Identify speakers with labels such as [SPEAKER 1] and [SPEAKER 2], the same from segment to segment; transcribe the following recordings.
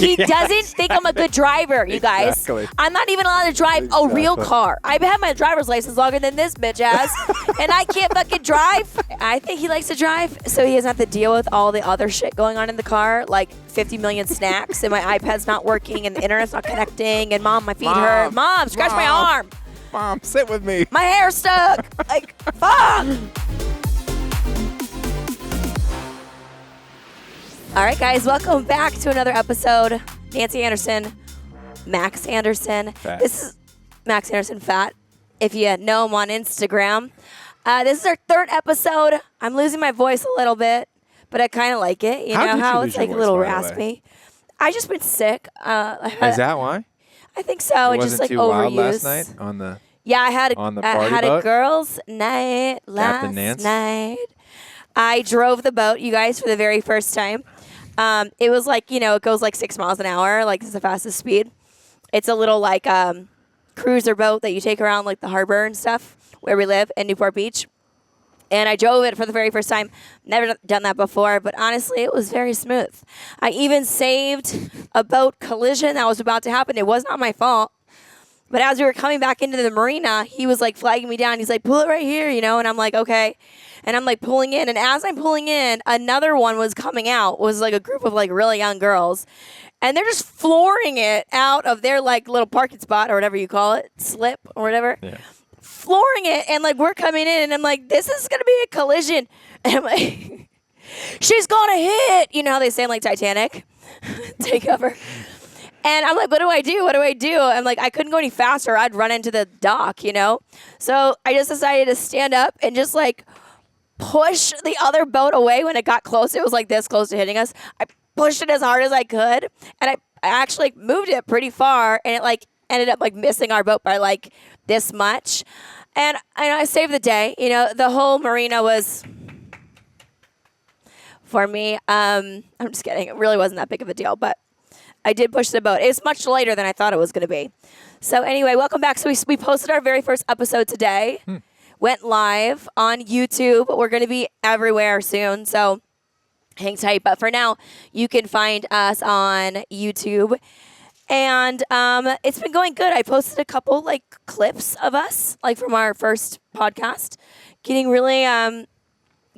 [SPEAKER 1] He doesn't think I'm a good driver, you guys.
[SPEAKER 2] Exactly.
[SPEAKER 1] I'm not even allowed to drive a real car. I've had my driver's license longer than this bitch has, and I can't fucking drive. I think he likes to drive, so he doesn't have to deal with all the other shit going on in the car, like 50 million snacks, and my iPad's not working, and the internet's not connecting, and Mom, my feet hurt. Mom, scratch my arm.
[SPEAKER 2] Mom, sit with me.
[SPEAKER 1] My hair's stuck. Like, fuck. All right, guys, welcome back to another episode. Nancy Anderson, Max Anderson.
[SPEAKER 2] Fat.
[SPEAKER 1] This is Max Anderson Fat, if you know him on Instagram. This is our third episode. I'm losing my voice a little bit, but I kind of like it. You know how it's like a little raspy. I just been sick.
[SPEAKER 2] Is that why?
[SPEAKER 1] I think so.
[SPEAKER 2] It
[SPEAKER 1] Just like
[SPEAKER 2] wasn't too
[SPEAKER 1] overuse.
[SPEAKER 2] wild last night on the.
[SPEAKER 1] Yeah, I had
[SPEAKER 2] on the
[SPEAKER 1] I
[SPEAKER 2] party
[SPEAKER 1] had
[SPEAKER 2] boat?
[SPEAKER 1] a girls' night
[SPEAKER 2] Captain
[SPEAKER 1] last
[SPEAKER 2] Nance?
[SPEAKER 1] night. I drove the boat, you guys, for the very first time. It was like, you know, it goes like 6 miles an hour. Like, it's the fastest speed. It's a little like cruiser boat that you take around like the harbor and stuff where we live in Newport Beach. And I drove it for the very first time. Never done that before, but honestly, it was very smooth. I even saved a boat collision that was about to happen. It was not my fault. But as we were coming back into the marina, he was like flagging me down. He's like, pull it right here, you know? And I'm like, okay. And I'm like pulling in. And as I'm pulling in, another one was coming out. It was like a group of like really young girls. And they're just flooring it out of their like little parking spot or whatever you call it, slip or whatever. Yeah. Flooring it. And like we're coming in and I'm like, this is going to be a collision. And I'm like, she's going to hit. You know how they say in like Titanic? Take cover. And I'm like, what do I do? What do I do? I'm like, I couldn't go any faster. I'd run into the dock, you know? So I just decided to stand up and just like push the other boat away when it got close. It was like this close to hitting us. I pushed it as hard as I could. And I actually like, moved it pretty far. And it like ended up like missing our boat by like this much. And I saved the day. You know, the whole marina was, for me, I'm just kidding. It really wasn't that big of a deal. But I did push the boat. It's much lighter than I thought it was going to be. So anyway, welcome back. So we posted our very first episode today. Went live on YouTube. We're going to be everywhere soon. So hang tight. But for now, you can find us on YouTube. And it's been going good. I posted a couple like clips of us, like from our first podcast, getting really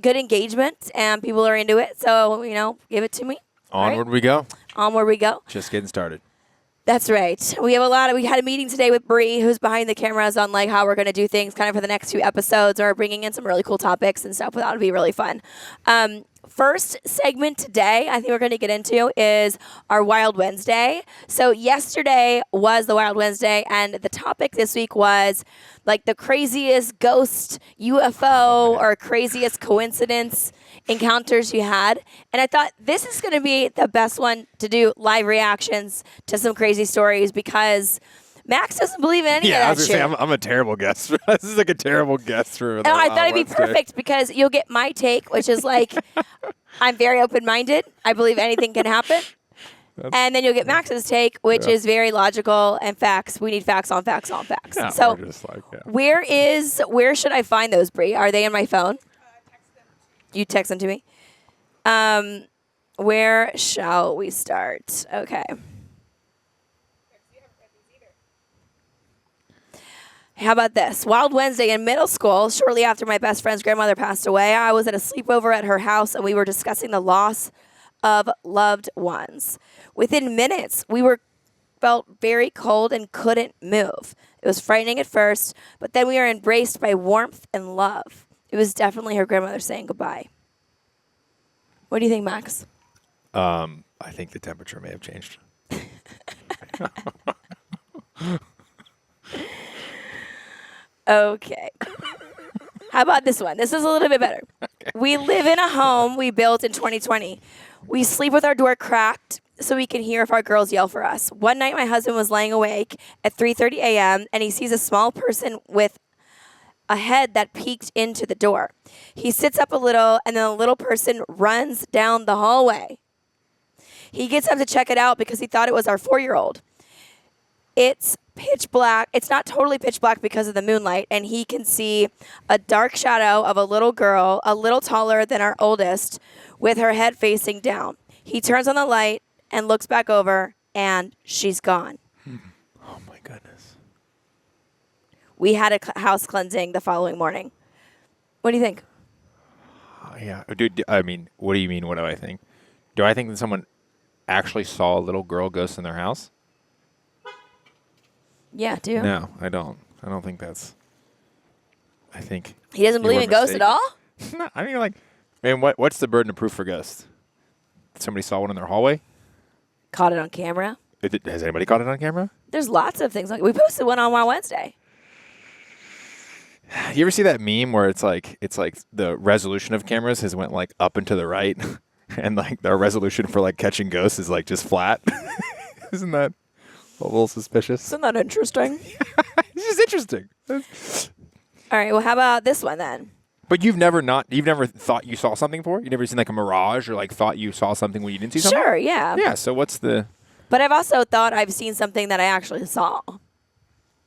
[SPEAKER 1] good engagement, and people are into it. So, you know, give it to me.
[SPEAKER 2] Onward we go.
[SPEAKER 1] Onward we go.
[SPEAKER 2] Just getting started.
[SPEAKER 1] That's right. We had a meeting today with Bree, who's behind the cameras, on like how we're going to do things kind of for the next few episodes, or bringing in some really cool topics and stuff. That would be really fun. First segment today, I think we're going to get into is our Wild Wednesday. So yesterday was the Wild Wednesday, and the topic this week was like the craziest ghost, UFO, or craziest coincidence encounters you had. And I thought this is going to be the best one to do live reactions to some crazy stories, because Max doesn't believe in any of that shit.
[SPEAKER 2] Yeah, I was going to say, I'm a terrible guest. This is like a terrible guest for
[SPEAKER 1] And I thought it'd be perfect because you'll get my take, which is like, I'm very open-minded. I believe anything can happen. And then you'll get Max's take, which is very logical and facts. We need facts on facts on facts.
[SPEAKER 2] Yeah,
[SPEAKER 1] so
[SPEAKER 2] like,
[SPEAKER 1] where should I find those, Bree? Are they in my phone? You text them to me. Where shall we start? Okay. How about this? Wild Wednesday in middle school, shortly after my best friend's grandmother passed away, I was at a sleepover at her house, and we were discussing the loss of loved ones. Within minutes, felt very cold and couldn't move. It was frightening at first, but then we were embraced by warmth and love. It was definitely her grandmother saying goodbye. What do you think, Max?
[SPEAKER 2] I think the temperature may have changed.
[SPEAKER 1] Okay. How about this one? This is a little bit better. Okay. We live in a home we built in 2020. We sleep with our door cracked so we can hear if our girls yell for us. One night, my husband was laying awake at 3:30 a.m., and he sees a small person with a head that peeked into the door. He sits up a little, and then the little person runs down the hallway. He gets up to check it out because he thought it was our 4-year-old. It's pitch black. It's not totally pitch black because of the moonlight, and he can see a dark shadow of a little girl, a little taller than our oldest, with her head facing down. He turns on the light, and looks back over, and she's gone.
[SPEAKER 2] Oh, my goodness.
[SPEAKER 1] We had a house cleansing the following morning. What do you think?
[SPEAKER 2] Yeah. Dude, I mean, what do you mean, what do I think? Do I think that someone actually saw a little girl ghost in their house?
[SPEAKER 1] Yeah, do you?
[SPEAKER 2] No, I don't. I don't think that's... I think...
[SPEAKER 1] He doesn't believe in ghosts at all?
[SPEAKER 2] No, I mean, like... Man, what's the burden of proof for ghosts? Somebody saw one in their hallway?
[SPEAKER 1] Caught it on camera.
[SPEAKER 2] Has anybody caught it on camera?
[SPEAKER 1] There's lots of things. Like we posted one on Wednesday.
[SPEAKER 2] You ever see that meme where it's like the resolution of cameras has went like up and to the right, and like the resolution for like catching ghosts is like just flat? Isn't that a little suspicious?
[SPEAKER 1] Isn't that interesting?
[SPEAKER 2] It's just interesting.
[SPEAKER 1] All right. Well, how about this one then?
[SPEAKER 2] But you've never thought you saw something before? You've never seen like a mirage or like thought you saw something when you didn't see something?
[SPEAKER 1] Sure. Yeah.
[SPEAKER 2] Yeah. So what's the?
[SPEAKER 1] But I've also thought I've seen something that I actually saw.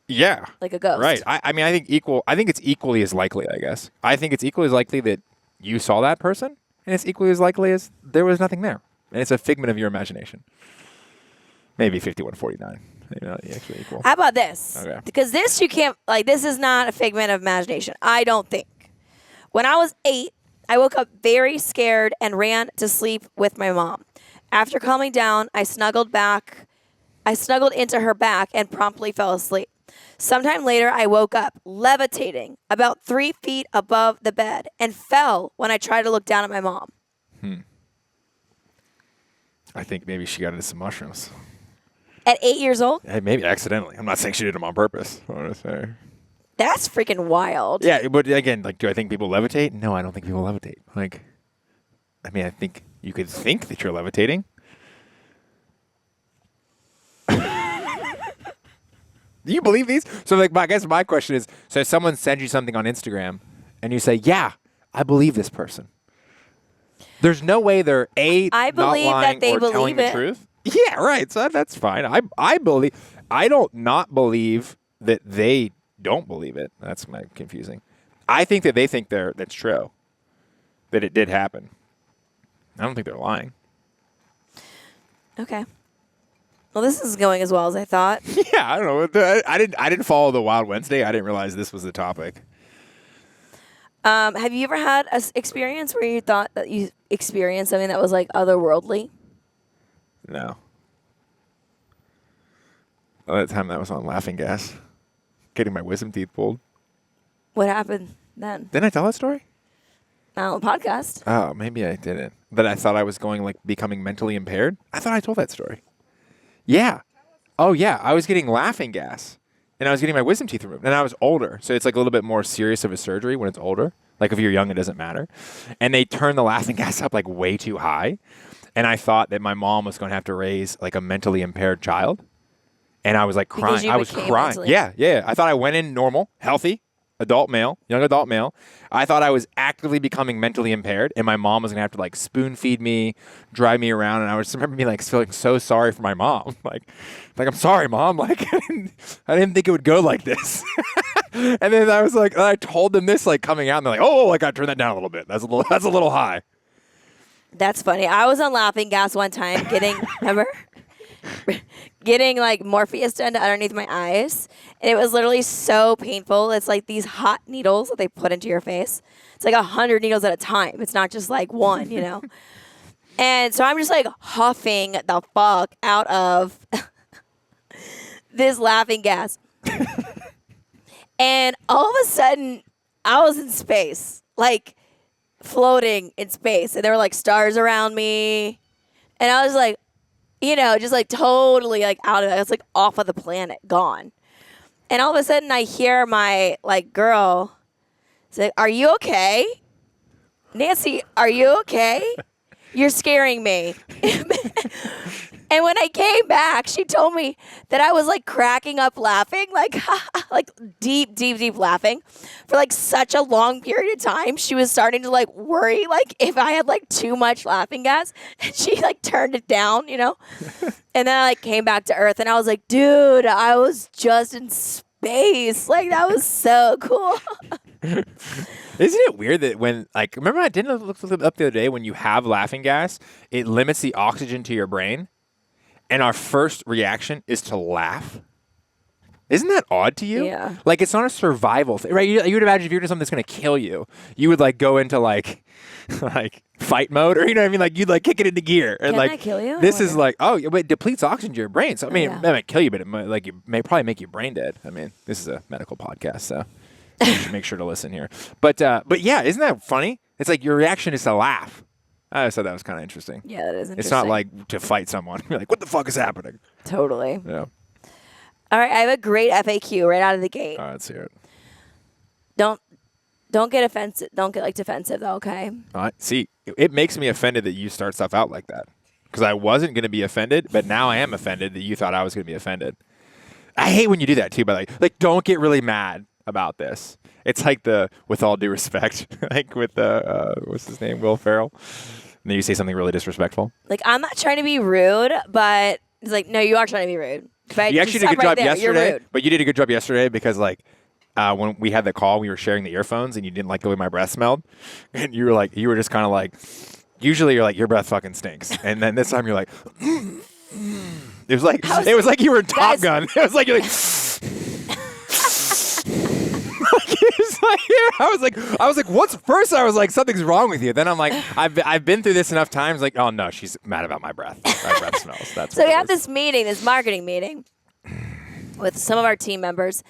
[SPEAKER 2] Yeah.
[SPEAKER 1] Like a ghost.
[SPEAKER 2] Right. I mean, I think it's equally as likely, I guess. I think it's equally as likely that you saw that person, and it's equally as likely as there was nothing there. And it's a figment of your imagination. Maybe 51-49. Maybe not actually equal.
[SPEAKER 1] How about this?
[SPEAKER 2] Okay.
[SPEAKER 1] Because this you can't, like, this is not a figment of imagination. I don't think. When I was 8, I woke up very scared and ran to sleep with my mom. After calming down, I snuggled into her back and promptly fell asleep. Sometime later, I woke up levitating about 3 feet above the bed and fell when I tried to look down at my mom.
[SPEAKER 2] I think maybe she got into some mushrooms.
[SPEAKER 1] At 8 years old?
[SPEAKER 2] Hey, maybe accidentally. I'm not saying she did them on purpose. I want to say.
[SPEAKER 1] That's freaking wild.
[SPEAKER 2] Yeah, but again, like, do I think people levitate? No, I don't think people levitate. Like, I mean, I think you could think that you're levitating. Do you believe these? So, like, I guess my question is: so, if someone sends you something on Instagram, and you say, "Yeah, I believe this person," there's no way they're
[SPEAKER 1] I
[SPEAKER 2] not
[SPEAKER 1] believe
[SPEAKER 2] lying
[SPEAKER 1] that they
[SPEAKER 2] or telling
[SPEAKER 1] believe
[SPEAKER 2] the
[SPEAKER 1] it.
[SPEAKER 2] truth. Yeah, right. So that's fine. I believe. I don't not believe that they don't believe it. That's my confusing. I think that they think that's true. That it did happen. I don't think they're lying.
[SPEAKER 1] Okay. Well, this is going as well as I thought.
[SPEAKER 2] Yeah, I don't know. I didn't follow the Wild Wednesday. I didn't realize this was the topic.
[SPEAKER 1] Have you ever had an experience where you thought that you experienced something that was like otherworldly?
[SPEAKER 2] No. Well, that time that was on laughing gas, getting my wisdom teeth pulled.
[SPEAKER 1] What happened then?
[SPEAKER 2] Didn't I tell that story?
[SPEAKER 1] On the podcast.
[SPEAKER 2] Oh, maybe I didn't. But I thought I was becoming mentally impaired. I thought I told that story. Yeah. Oh, yeah. I was getting laughing gas, and I was getting my wisdom teeth removed, and I was older. So it's like a little bit more serious of a surgery when it's older. Like if you're young, it doesn't matter. And they turned the laughing gas up like way too high. And I thought that my mom was going to have to raise like a mentally impaired child. And I was like crying. I was crying. Yeah. I thought I went in normal, healthy, adult male, young adult male. I thought I was actively becoming mentally impaired, and my mom was going to have to like spoon feed me, drive me around. And I just remember me like feeling so sorry for my mom. Like I'm sorry, Mom. Like I didn't think it would go like this. And then I was like, I told them this like coming out, and they're like, oh, I got to turn that down a little bit. That's a little high.
[SPEAKER 1] That's funny. I was on laughing gas one time remember? Getting like Morpheus done underneath my eyes. And it was literally so painful. It's like these hot needles that they put into your face. It's like 100 needles at a time. It's not just like one, you know? And so I'm just like huffing the fuck out of this laughing gas. And all of a sudden, I was in space, like floating in space. And there were like stars around me. And I was like, just like totally like out of it. I was like off of the planet, gone. And all of a sudden I hear my like girl say, "Are you okay? Nancy, are you okay? You're scaring me." And when I came back, she told me that I was like cracking up laughing, like like deep laughing for like such a long period of time. She was starting to like worry like if I had like too much laughing gas, and she like turned it down, And then I like came back to Earth, and I was like, dude, I was just in space. Like that was so cool.
[SPEAKER 2] Isn't it weird that when, like, remember I didn't look up the other day, when you have laughing gas, it limits the oxygen to your brain? and our first reaction is to laugh. Isn't that odd to you?
[SPEAKER 1] Yeah.
[SPEAKER 2] Like, it's not a survival thing, right? You would imagine if you're doing something that's going to kill you, you would, like, go into, like fight mode, or, you know what I mean? Like, you'd, like, kick it into gear. And,
[SPEAKER 1] Can
[SPEAKER 2] like,
[SPEAKER 1] that kill you?
[SPEAKER 2] This is like, oh, but it depletes oxygen to your brain. So, I mean,
[SPEAKER 1] Yeah.
[SPEAKER 2] it might kill you, but it might, like, you may probably make you brain dead. I mean, this is a medical podcast, so you should make sure to listen here. But yeah, isn't that funny? It's like your reaction is to laugh. I just thought that was kind of interesting.
[SPEAKER 1] Yeah, that is interesting.
[SPEAKER 2] It's not like to fight someone. You're like, what the fuck is happening?
[SPEAKER 1] Totally.
[SPEAKER 2] Yeah.
[SPEAKER 1] All right, I have a great FAQ right out of the gate.
[SPEAKER 2] All right, let's hear it.
[SPEAKER 1] Don't get offensive. Don't get like defensive though. Okay.
[SPEAKER 2] All right. See, it makes me offended that you start stuff out like that, because I wasn't going to be offended, but now I am offended that you thought I was going to be offended. I hate when you do that too. But like, don't get really mad about this. It's like with all due respect, like with what's his name, Will Ferrell. And then you say something really disrespectful.
[SPEAKER 1] Like, I'm not trying to be rude, but it's like, no, you are trying to be rude. But
[SPEAKER 2] You actually did a
[SPEAKER 1] stop
[SPEAKER 2] good job
[SPEAKER 1] right there. You're
[SPEAKER 2] yesterday,
[SPEAKER 1] rude.
[SPEAKER 2] but you did a good job yesterday because like when we had the call, we were sharing the earphones, and you didn't like the way my breath smelled, and you were just kind of like, usually you're like, your breath fucking stinks, and then this time you're like, it was like you were in Top Gun. It was like you're like. I was like, what's first? I was like, something's wrong with you. Then I'm like, I've been through this enough times. Like, oh no, she's mad about my breath. My breath smells. That's
[SPEAKER 1] So
[SPEAKER 2] what
[SPEAKER 1] we
[SPEAKER 2] it
[SPEAKER 1] have
[SPEAKER 2] is.
[SPEAKER 1] this marketing meeting with some of our team members,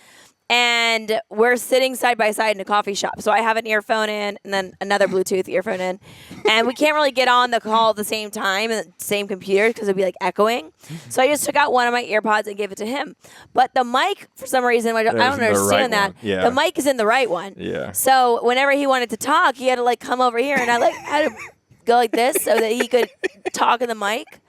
[SPEAKER 1] and we're sitting side by side in a coffee shop. So I have an earphone in and then another Bluetooth earphone in, and we can't really get on the call at the same time and the same computer because it'd be like echoing. So I just took out one of my earpods and gave it to him. But the mic, for some reason, I don't
[SPEAKER 2] It was in the right
[SPEAKER 1] understand that.
[SPEAKER 2] one. Yeah.
[SPEAKER 1] The mic is in the right one.
[SPEAKER 2] Yeah.
[SPEAKER 1] So whenever he wanted to talk, he had to like come over here, and I like had to go like this so that he could talk in the mic.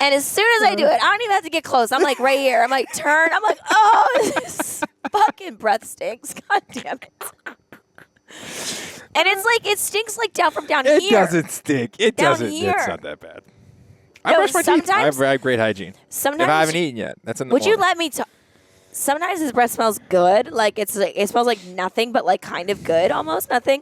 [SPEAKER 1] And as soon as I do it, I don't even have to get close. I'm like right here. I'm like, turn. I'm like, oh, this fucking breath stinks. God damn it. And it's like, it stinks like down here.
[SPEAKER 2] It doesn't stink. It
[SPEAKER 1] Down
[SPEAKER 2] doesn't.
[SPEAKER 1] here.
[SPEAKER 2] It's not that bad. I
[SPEAKER 1] No,
[SPEAKER 2] brush my teeth. I
[SPEAKER 1] sometimes-
[SPEAKER 2] have great hygiene.
[SPEAKER 1] Sometimes.
[SPEAKER 2] If I haven't eaten yet, that's in the
[SPEAKER 1] Would you
[SPEAKER 2] morning.
[SPEAKER 1] let me talk? Sometimes his breath smells good. Like it smells like nothing, but like kind of good, almost nothing.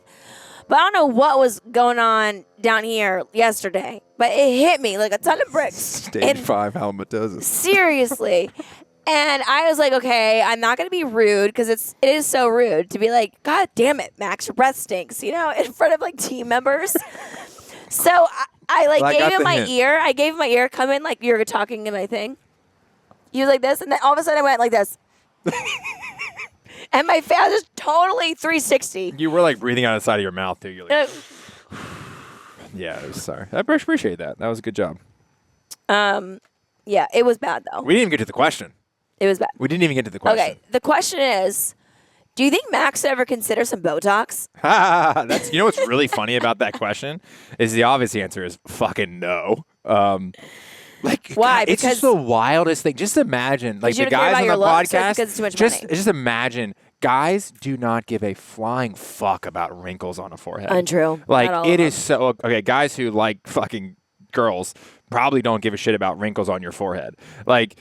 [SPEAKER 1] But I don't know what was going on down here yesterday, but it hit me like a ton of bricks.
[SPEAKER 2] Stage 5 halitosis.
[SPEAKER 1] Seriously. And I was like, okay, I'm not going to be rude because it is so rude to be like, God damn it, Max, your breath stinks, in front of like team members. So I
[SPEAKER 2] Well, I
[SPEAKER 1] gave
[SPEAKER 2] got
[SPEAKER 1] him
[SPEAKER 2] the
[SPEAKER 1] my
[SPEAKER 2] hint.
[SPEAKER 1] ear. I gave him my ear. Come in like you're talking in my thing. He was like this, and then all of a sudden I went like this. And my face was just totally 360.
[SPEAKER 2] You were like breathing out of the side of your mouth too. You're like,
[SPEAKER 1] Uh,
[SPEAKER 2] yeah, I was sorry. I appreciate that. That was a good job.
[SPEAKER 1] yeah, it was bad though.
[SPEAKER 2] We didn't even get to the question.
[SPEAKER 1] It was bad.
[SPEAKER 2] We didn't even get to the question.
[SPEAKER 1] Okay, the question is, do you think Max would ever consider some Botox?
[SPEAKER 2] That's what's really funny about that question is the obvious answer is fucking no. Like
[SPEAKER 1] Why?
[SPEAKER 2] God, it's
[SPEAKER 1] Because-
[SPEAKER 2] just the wildest thing. Just imagine, like
[SPEAKER 1] you
[SPEAKER 2] the
[SPEAKER 1] don't care
[SPEAKER 2] guys
[SPEAKER 1] about
[SPEAKER 2] on
[SPEAKER 1] your
[SPEAKER 2] the
[SPEAKER 1] looks or
[SPEAKER 2] podcast.
[SPEAKER 1] because it's too much
[SPEAKER 2] just
[SPEAKER 1] money?
[SPEAKER 2] just imagine, guys do not give a flying fuck about wrinkles on a forehead.
[SPEAKER 1] Untrue.
[SPEAKER 2] Like
[SPEAKER 1] Not all
[SPEAKER 2] it
[SPEAKER 1] of
[SPEAKER 2] is so okay. Guys who like fucking girls probably don't give a shit about wrinkles on your forehead. Like.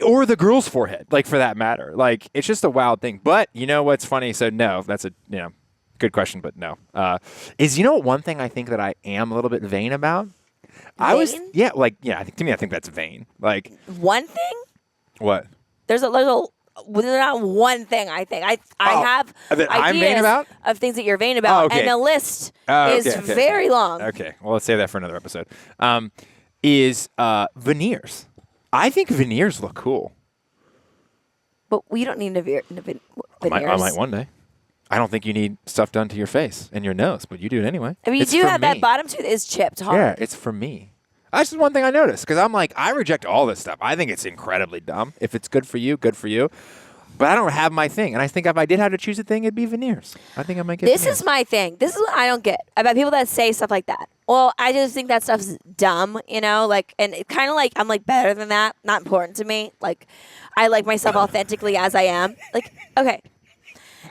[SPEAKER 2] Or the girl's forehead, like for that matter. Like it's just a wild thing. But you know what's funny? So no, that's a good question, but no. Is one thing I think that I am a little bit vain about? I
[SPEAKER 1] Vain?
[SPEAKER 2] think that's vain. Like
[SPEAKER 1] One thing?
[SPEAKER 2] what?
[SPEAKER 1] There's not one thing I think. I have
[SPEAKER 2] that I'm vain
[SPEAKER 1] ideas
[SPEAKER 2] about?
[SPEAKER 1] of things that you're vain about,
[SPEAKER 2] Oh, okay.
[SPEAKER 1] and the list
[SPEAKER 2] Oh,
[SPEAKER 1] is
[SPEAKER 2] okay.
[SPEAKER 1] very long.
[SPEAKER 2] Okay, well let's save that for another episode. Is veneers? I think veneers look cool.
[SPEAKER 1] But we don't need veneers.
[SPEAKER 2] I might one day. I don't think you need stuff done to your face and your nose, but you do it anyway.
[SPEAKER 1] I mean,
[SPEAKER 2] It's
[SPEAKER 1] you do
[SPEAKER 2] for
[SPEAKER 1] have
[SPEAKER 2] me.
[SPEAKER 1] that bottom tooth is chipped hard.
[SPEAKER 2] Yeah, it's for me. That's just one thing I noticed because I'm like, I reject all this stuff. I think it's incredibly dumb. If it's good for you, good for you. But I don't have my thing. And I think if I did have to choose a thing, it'd be veneers. I think I might get
[SPEAKER 1] This
[SPEAKER 2] veneers.
[SPEAKER 1] is my thing. This is what I don't get about people that say stuff like that. Well, I just think that stuff's dumb, like, and it kind of like, I'm like better than that. Not important to me. Like, I like myself authentically as I am. Like, okay.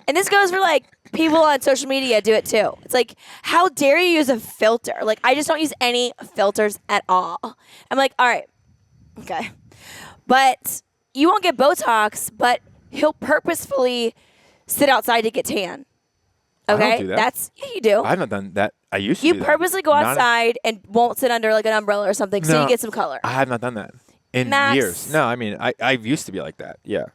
[SPEAKER 1] And this goes for like people on social media do it too. It's like, how dare you use a filter? Like, I just don't use any filters at all. I'm like, all right, okay. But you won't get Botox, but he'll purposefully sit outside to get tan.
[SPEAKER 2] I don't
[SPEAKER 1] Okay,
[SPEAKER 2] do that.
[SPEAKER 1] yeah, you do.
[SPEAKER 2] I haven't done that I used to
[SPEAKER 1] You
[SPEAKER 2] do that.
[SPEAKER 1] purposely go
[SPEAKER 2] Not-
[SPEAKER 1] outside and won't sit under like an umbrella or something so
[SPEAKER 2] No.
[SPEAKER 1] you get some color.
[SPEAKER 2] I have not done that in
[SPEAKER 1] Max.
[SPEAKER 2] years. No, I mean, I used to be like that. Yeah.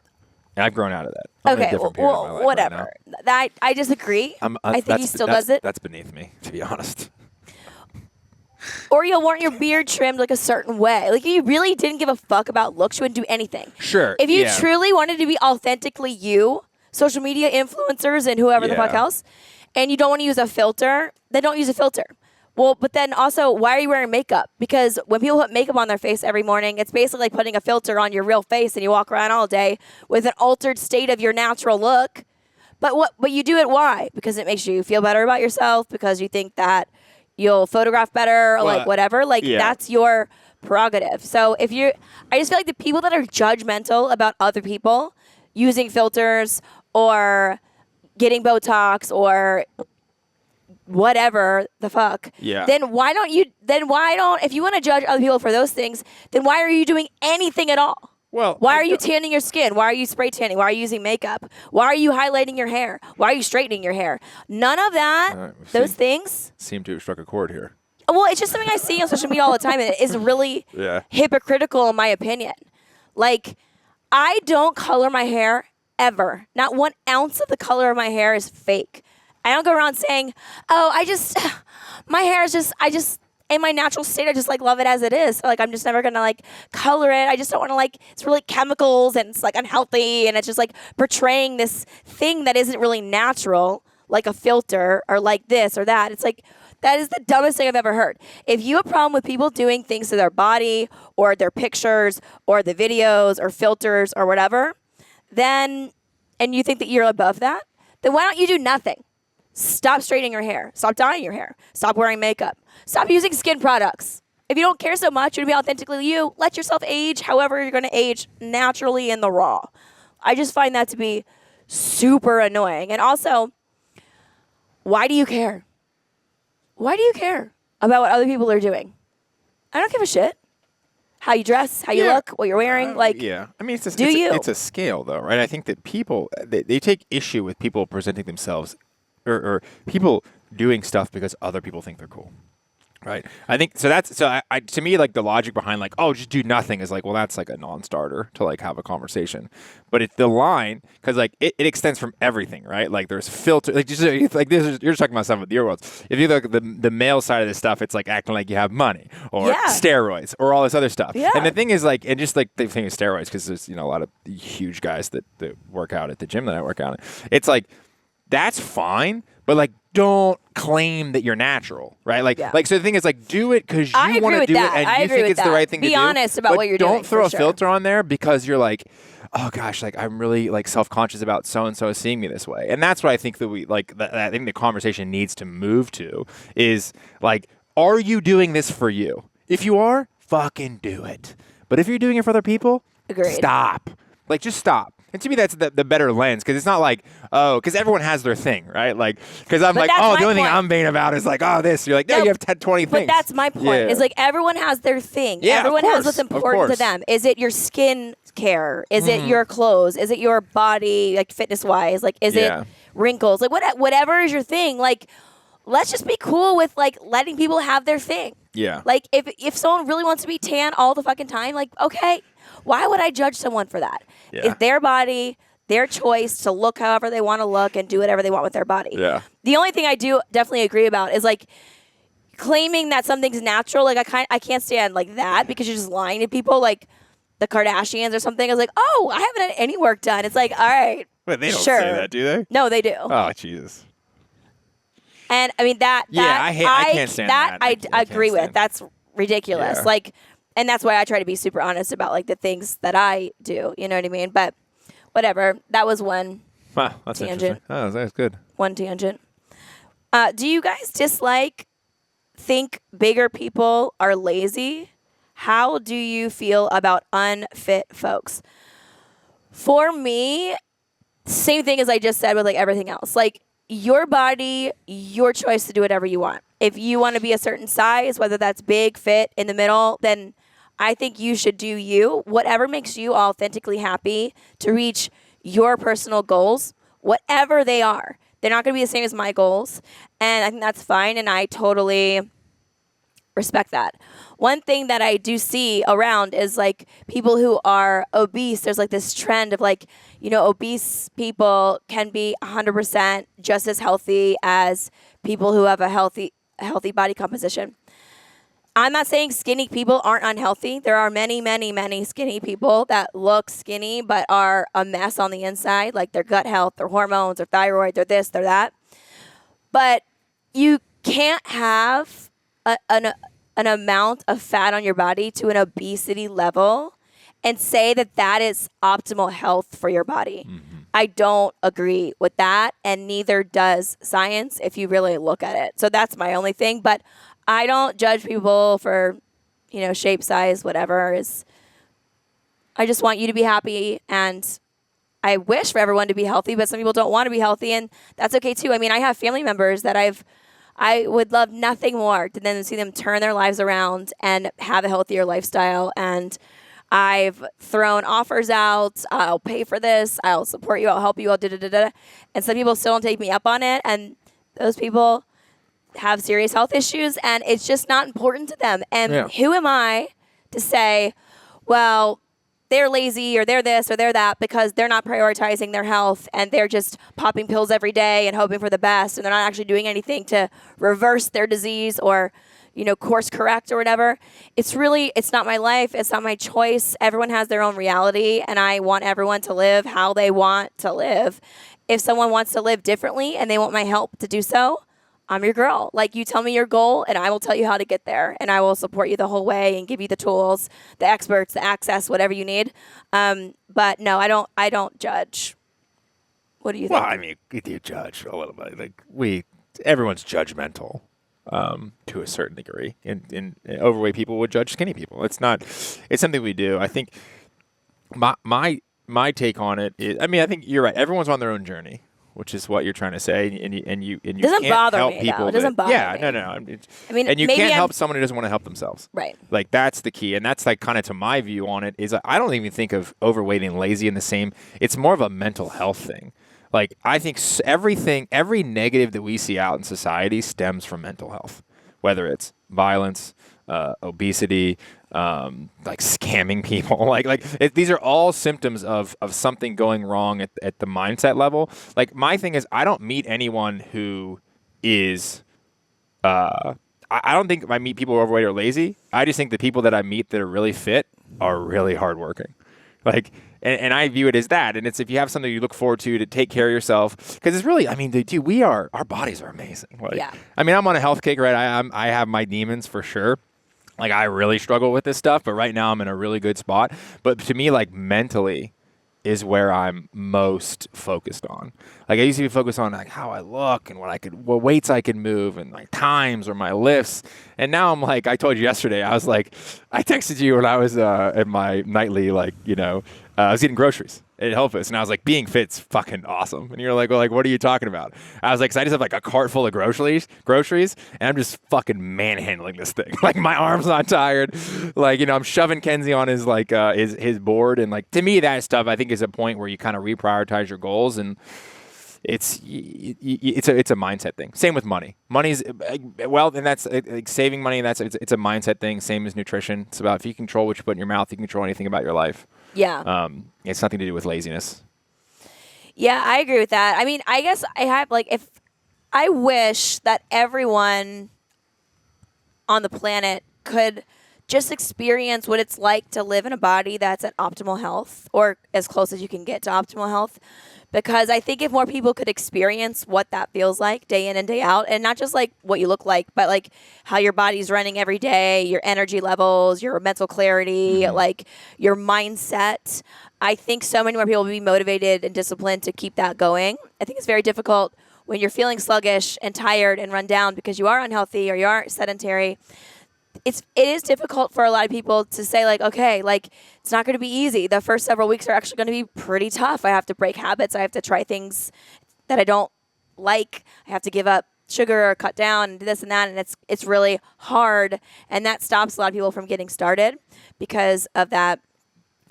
[SPEAKER 2] And I've grown out of that. I'm in a
[SPEAKER 1] Okay,
[SPEAKER 2] different period of my
[SPEAKER 1] well,
[SPEAKER 2] life
[SPEAKER 1] whatever.
[SPEAKER 2] Right now.
[SPEAKER 1] That I disagree. I think he still does it.
[SPEAKER 2] That's beneath me, to be honest.
[SPEAKER 1] Or you'll want your beard trimmed like a certain way. Like if you really didn't give a fuck about looks, you wouldn't do anything.
[SPEAKER 2] Sure.
[SPEAKER 1] If you
[SPEAKER 2] yeah.
[SPEAKER 1] truly wanted to be authentically you, social media influencers and whoever the fuck
[SPEAKER 2] Yeah.
[SPEAKER 1] else, and you don't want to use a filter, then don't use a filter. Well, but then also, why are you wearing makeup? Because when people put makeup on their face every morning, it's basically like putting a filter on your real face and you walk around all day with an altered state of your natural look. But you do it why? Because it makes you feel better about yourself, because you think that you'll photograph better or like whatever. Like
[SPEAKER 2] yeah.
[SPEAKER 1] that's your prerogative. So I just feel like the people that are judgmental about other people using filters or getting Botox or whatever the fuck.
[SPEAKER 2] Yeah.
[SPEAKER 1] Then why don't, if you want to judge other people for those things, then why are you doing anything at all?
[SPEAKER 2] Well,
[SPEAKER 1] Why are you tanning your skin? Why are you spray tanning? Why are you using makeup? Why are you highlighting your hair? Why are you straightening your hair? None of that,
[SPEAKER 2] All right,
[SPEAKER 1] those things.
[SPEAKER 2] seem to have struck a chord here.
[SPEAKER 1] Well, it's just something I see on social media all the time, and it is really
[SPEAKER 2] Yeah.
[SPEAKER 1] hypocritical in my opinion. Like, I don't color my hair ever. Not 1 ounce of the color of my hair is fake. I don't go around saying, oh, my hair is just, in my natural state, I just like love it as it is. So, like, I'm just never gonna like color it. I just don't want to like, it's really chemicals and it's like unhealthy and it's just like portraying this thing that isn't really natural, like a filter or like this or that. It's like, that is the dumbest thing I've ever heard. If you have a problem with people doing things to their body or their pictures or the videos or filters or whatever, then, and you think that you're above that, then why don't you do nothing? Stop straightening your hair. Stop dyeing your hair. Stop wearing makeup. Stop using skin products. If you don't care so much, you want to be authentically you, let yourself age however you're going to age naturally in the raw. I just find that to be super annoying. And also, why do you care? Why do you care about what other people are doing? I don't give a shit. How you dress, how you look, what you're wearing. Like,
[SPEAKER 2] yeah. I mean,
[SPEAKER 1] it's
[SPEAKER 2] a scale, though, right? I think that people, they take issue with people presenting themselves or people doing stuff because other people think they're cool. Right. I think so. I to me, like the logic behind like, oh, just do nothing is like, well, that's like a non-starter to like have a conversation. But it's the line because like it extends from everything, right? Like there's filter, like just like this. You're just talking about stuff with your worlds. If you look at the male side of this stuff, it's like acting like you have money or steroids or all this other stuff.
[SPEAKER 1] Yeah.
[SPEAKER 2] And the thing is like, and just like the thing is steroids because there's a lot of huge guys that work out at the gym that I work out at. It's like that's fine, but like don't claim that you're natural, right? Like, so the thing is, like, do it because you want to do it and you think it's the right thing to do.
[SPEAKER 1] Be honest about what you're doing.
[SPEAKER 2] Don't throw a filter on there because you're like, oh gosh, like I'm really like self-conscious about so and so seeing me this way, and that's what I think that we like. I think the conversation needs to move to is like, are you doing this for you? If you are, fucking do it. But if you're doing it for other people, stop. Like, just stop. And to me, that's the better lens because it's not like, oh, because everyone has their thing, right? Like, because I'm like, oh, the only thing I'm vain about is like, oh, this. You're like, no, you have 10, 20 things.
[SPEAKER 1] But that's my point.
[SPEAKER 2] Yeah.
[SPEAKER 1] Is like everyone has their thing.
[SPEAKER 2] Yeah,
[SPEAKER 1] everyone
[SPEAKER 2] of course,
[SPEAKER 1] has what's important to them. Is it your skin care? Is it your clothes? Is it your body, like fitness wise? Like, is it wrinkles? Like, whatever is your thing. Like, let's just be cool with like letting people have their thing.
[SPEAKER 2] Yeah.
[SPEAKER 1] Like, if someone really wants to be tan all the fucking time, like, okay, why would I judge someone for that?
[SPEAKER 2] Yeah.
[SPEAKER 1] It's their body, their choice to look however they want to look and do whatever they want with their body.
[SPEAKER 2] Yeah.
[SPEAKER 1] The only thing I do definitely agree about is like claiming that something's natural. Like I can't stand like that because you're just lying to people, like the Kardashians or something. I was like, oh, I haven't had any work done. It's like, all right,
[SPEAKER 2] But they don't
[SPEAKER 1] sure.
[SPEAKER 2] say that, do they?
[SPEAKER 1] No, they do.
[SPEAKER 2] Oh, Jesus.
[SPEAKER 1] And I mean that.
[SPEAKER 2] I can't stand that.
[SPEAKER 1] I agree
[SPEAKER 2] can't
[SPEAKER 1] with. That's ridiculous.
[SPEAKER 2] Yeah.
[SPEAKER 1] Like, and that's why I try to be super honest about like the things that I do. You know what I mean? But whatever. That was one.
[SPEAKER 2] Wow, that's
[SPEAKER 1] tangent.
[SPEAKER 2] interesting. Oh, that's good.
[SPEAKER 1] One tangent. Do you guys think bigger people are lazy? How do you feel about unfit folks? For me, same thing as I just said with like everything else. Like, your body, your choice to do whatever you want. If you want to be a certain size, whether that's big, fit, in the middle, then I think you should do you. Whatever makes you authentically happy to reach your personal goals, whatever they are, They're not going to be the same as my goals. And I think that's fine. And I totally respect that. One thing that I do see around is like people who are obese. There's like this trend of like, obese people can be 100% just as healthy as people who have a healthy body composition. I'm not saying skinny people aren't unhealthy. There are many, many, many skinny people that look skinny but are a mess on the inside, like their gut health, their hormones, their thyroid, their this, their that. But you can't have an amount of fat on your body to an obesity level and say that that is optimal health for your body. Mm-hmm. I don't agree with that, and neither does science if you really look at it. So that's my only thing. But I don't judge people for, shape, size, whatever. I just want you to be happy, and I wish for everyone to be healthy, but some people don't want to be healthy, and that's okay too. I mean, I have family members that I would love nothing more than to see them turn their lives around and have a healthier lifestyle. And I've thrown offers out. I'll pay for this. I'll support you. I'll help you. I'll da-da-da-da. And some people still don't take me up on it, and those people have serious health issues, and it's just not important to them. And who am I to say, well, they're lazy or they're this or they're that because they're not prioritizing their health and they're just popping pills every day and hoping for the best, and they're not actually doing anything to reverse their disease or, course correct or whatever. It's not my life. It's not my choice. Everyone has their own reality, and I want everyone to live how they want to live. If someone wants to live differently and they want my help to do so, I'm your girl. Like, you tell me your goal and I will tell you how to get there, and I will support you the whole way and give you the tools, the experts, the access, whatever you need. But no, I don't judge. What do you think?
[SPEAKER 2] Well, I mean, you judge a little bit. Like everyone's judgmental to a certain degree, and overweight people would judge skinny people. It's something we do. I think my take on it is, I mean, I think you're right. Everyone's on their own journey, which is what you're trying to say, and you
[SPEAKER 1] doesn't
[SPEAKER 2] can't
[SPEAKER 1] bother
[SPEAKER 2] help
[SPEAKER 1] me,
[SPEAKER 2] people.
[SPEAKER 1] Though. It doesn't bother me.
[SPEAKER 2] Yeah, no.
[SPEAKER 1] I mean,
[SPEAKER 2] and you can't help someone who doesn't want to help themselves.
[SPEAKER 1] Right.
[SPEAKER 2] Like, that's the key, and that's like kind of to my view on it is I don't even think of overweight and lazy in the same. It's more of a mental health thing. Like, I think every negative that we see out in society stems from mental health, whether it's violence, obesity, like scamming people, these are all symptoms of something going wrong at the mindset level. Like, my thing is, I don't meet anyone who is, I don't think I meet people who are overweight or lazy. I just think the people that I meet that are really fit are really hardworking. Like, and I view it as that. And it's, if you have something you look forward to take care of yourself, because it's really, I mean, dude, our bodies are amazing. Like,
[SPEAKER 1] yeah.
[SPEAKER 2] I mean, I'm on a health kick, right? I have my demons for sure. Like, I really struggle with this stuff, but right now I'm in a really good spot. But to me, like, mentally is where I'm most focused on. Like, I used to be focused on like how I look and what weights I can move and my times or my lifts. And now I'm like, I told you yesterday, I was like, I texted you when I was at my nightly, I was getting groceries at Helpus, and I was like, being fit's fucking awesome. And you're like, well, like, what are you talking about? I was like, 'cause I just have like a cart full of groceries, and I'm just fucking manhandling this thing. Like, my arm's not tired. Like, I'm shoving Kenzie on his his board, and like, to me, that stuff I think is a point where you kind of reprioritize your goals, and it's a mindset thing. Same with money. Money's and that's like saving money. And it's a mindset thing. Same as nutrition. It's about, if you control what you put in your mouth, you control anything about your life.
[SPEAKER 1] Yeah.
[SPEAKER 2] It's nothing to do with laziness.
[SPEAKER 1] Yeah, I agree with that. I mean, I guess I have if I wish that everyone on the planet could just experience what it's like to live in a body that's at optimal health, or as close as you can get to optimal health. Because I think if more people could experience what that feels like day in and day out, and not just like what you look like, but like how your body's running every day, your energy levels, your mental clarity, like your mindset, I think so many more people will be motivated and disciplined to keep that going. I think it's very difficult when you're feeling sluggish and tired and run down because you are unhealthy or you are sedentary. It is difficult for a lot of people to say, like, okay, like, it's not going to be easy. The first several weeks are actually going to be pretty tough. I have to break habits. I have to try things that I don't like. I have to give up sugar or cut down and this and that. And it's really hard. And that stops a lot of people from getting started because of that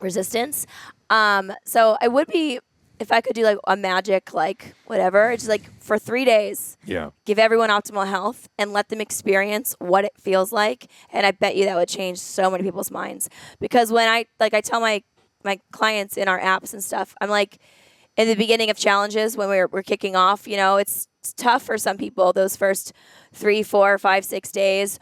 [SPEAKER 1] resistance. So I would be if I could do like a magic, like whatever, it's just like for 3 days,
[SPEAKER 2] Yeah.
[SPEAKER 1] give everyone optimal health and let them experience what it feels like. And I bet you that would change so many people's minds. Because when I tell my clients in our apps and stuff, I'm like, in the beginning of challenges when we're kicking off, it's tough for some people those first 3, 4, 5, 6 days.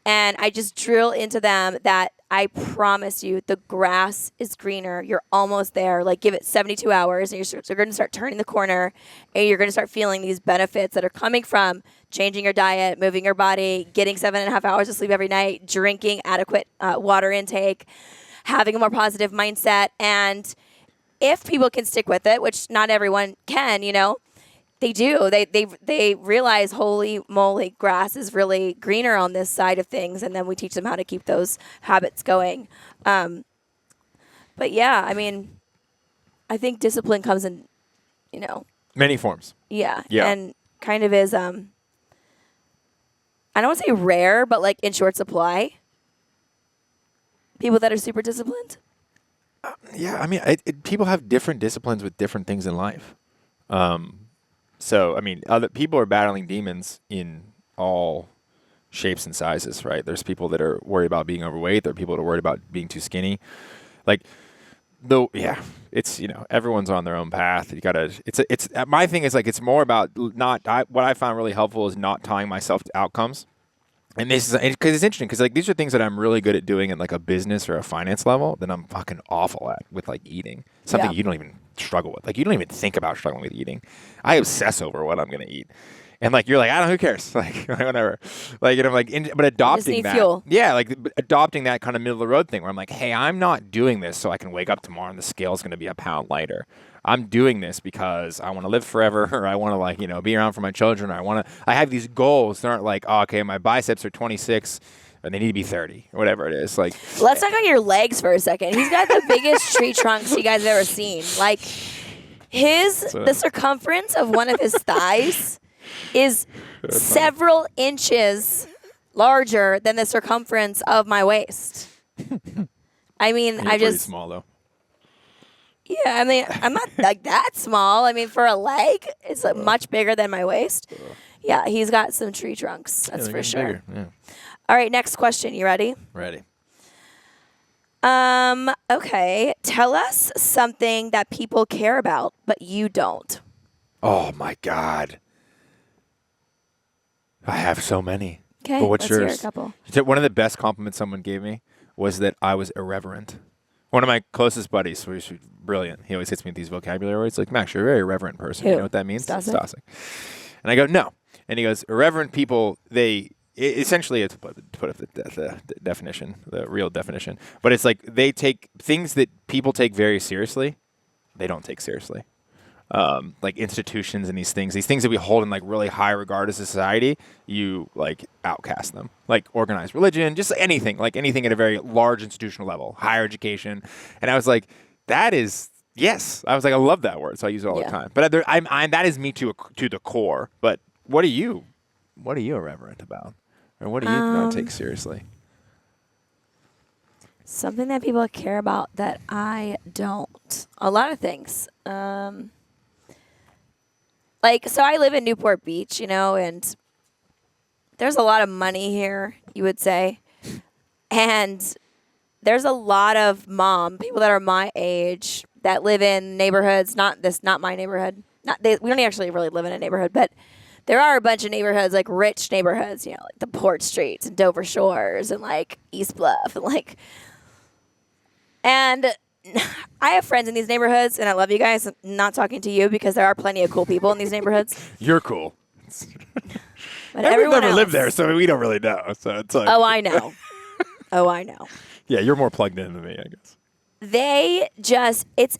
[SPEAKER 1] And I just drill into them that I promise you the grass is greener. You're almost there. Like give it 72 hours and you're going to start turning the corner and you're going to start feeling these benefits that are coming from changing your diet, moving your body, getting 7.5 hours of sleep every night, drinking adequate water intake, having a more positive mindset. And if people can stick with it, which not everyone can, they do. They realize, holy moly, grass is really greener on this side of things, and then we teach them how to keep those habits going. But yeah, I mean, I think discipline comes in,
[SPEAKER 2] Many forms.
[SPEAKER 1] yeah,
[SPEAKER 2] Yeah.
[SPEAKER 1] and kind of is I don't want to say rare, but like in short supply. People that are super disciplined.
[SPEAKER 2] Yeah, I mean, people have different disciplines with different things in life. So, I mean, other people are battling demons in all shapes and sizes, right? There's people that are worried about being overweight. There are people that are worried about being too skinny. Like, though, yeah, it's, everyone's on their own path. You gotta, it's, my thing is like, it's more about what I found really helpful is not tying myself to outcomes. And this is because it's interesting because like these are things that I'm really good at doing at like a business or a finance level that I'm fucking awful at with like eating. Something you don't even struggle with. Like you don't even think about struggling with eating. I obsess over what I'm gonna eat. And like you're like, I don't know, who cares? Like whatever. Like and I'm like but adopting that.
[SPEAKER 1] Fuel.
[SPEAKER 2] Yeah, like adopting that kind of middle of the road thing where I'm like, hey, I'm not doing this so I can wake up tomorrow and the scale's gonna be a pound lighter. I'm doing this because I want to live forever, or I want to like, be around for my children. Or I have these goals that aren't like, oh, okay, my biceps are 26 and they need to be 30 or whatever it is. Like,
[SPEAKER 1] let's talk about your legs for a second. He's got the biggest tree trunks you guys have ever seen. Like the circumference of one of his thighs is several inches larger than the circumference of my waist. I mean,
[SPEAKER 2] you're pretty small though.
[SPEAKER 1] Yeah, I mean, I'm not like that small. I mean, for a leg, it's like much bigger than my waist. Yeah, he's got some tree trunks. That's for sure.
[SPEAKER 2] Bigger. Yeah.
[SPEAKER 1] All right, next question. You ready?
[SPEAKER 2] Ready.
[SPEAKER 1] Okay. Tell us something that people care about, but you don't.
[SPEAKER 2] Oh my God. I have so many.
[SPEAKER 1] Okay,
[SPEAKER 2] but what's
[SPEAKER 1] let's
[SPEAKER 2] yours?
[SPEAKER 1] hear a couple.
[SPEAKER 2] One of the best compliments someone gave me was that I was irreverent. One of my closest buddies, who's brilliant, he always hits me with these vocabulary words like, Max, you're a very irreverent person.
[SPEAKER 1] Who?
[SPEAKER 2] You know what that means?
[SPEAKER 1] Stasek.
[SPEAKER 2] And I go, no. And he goes, irreverent people, essentially, it's to put up the definition, the real definition, but it's like they take things that people take very seriously, they don't take seriously. Like institutions and these things that we hold in like really high regard as a society, you like outcast them. Like organized religion, just anything at a very large institutional level, higher education. And I was like, that is, yes. I was like, I love that word, so I use it all the time. But I'm that is me to the core. But what are you irreverent about? Or what do you not take seriously?
[SPEAKER 1] Something that people care about that I don't. A lot of things. So I live in Newport Beach, and there's a lot of money here, you would say. And there's a lot of people that are my age that live in neighborhoods, not my neighborhood. We don't actually really live in a neighborhood, but there are a bunch of neighborhoods, like rich neighborhoods, like the Port Streets and Dover Shores and like East Bluff and I have friends in these neighborhoods, and I love you guys. I'm not talking to you because there are plenty of cool people in these neighborhoods.
[SPEAKER 2] You're cool.
[SPEAKER 1] But
[SPEAKER 2] We've never
[SPEAKER 1] else,
[SPEAKER 2] lived there, so we don't really know. So it's like,
[SPEAKER 1] oh, I know. I know.
[SPEAKER 2] Yeah, you're more plugged in than me, I guess.
[SPEAKER 1] They just it's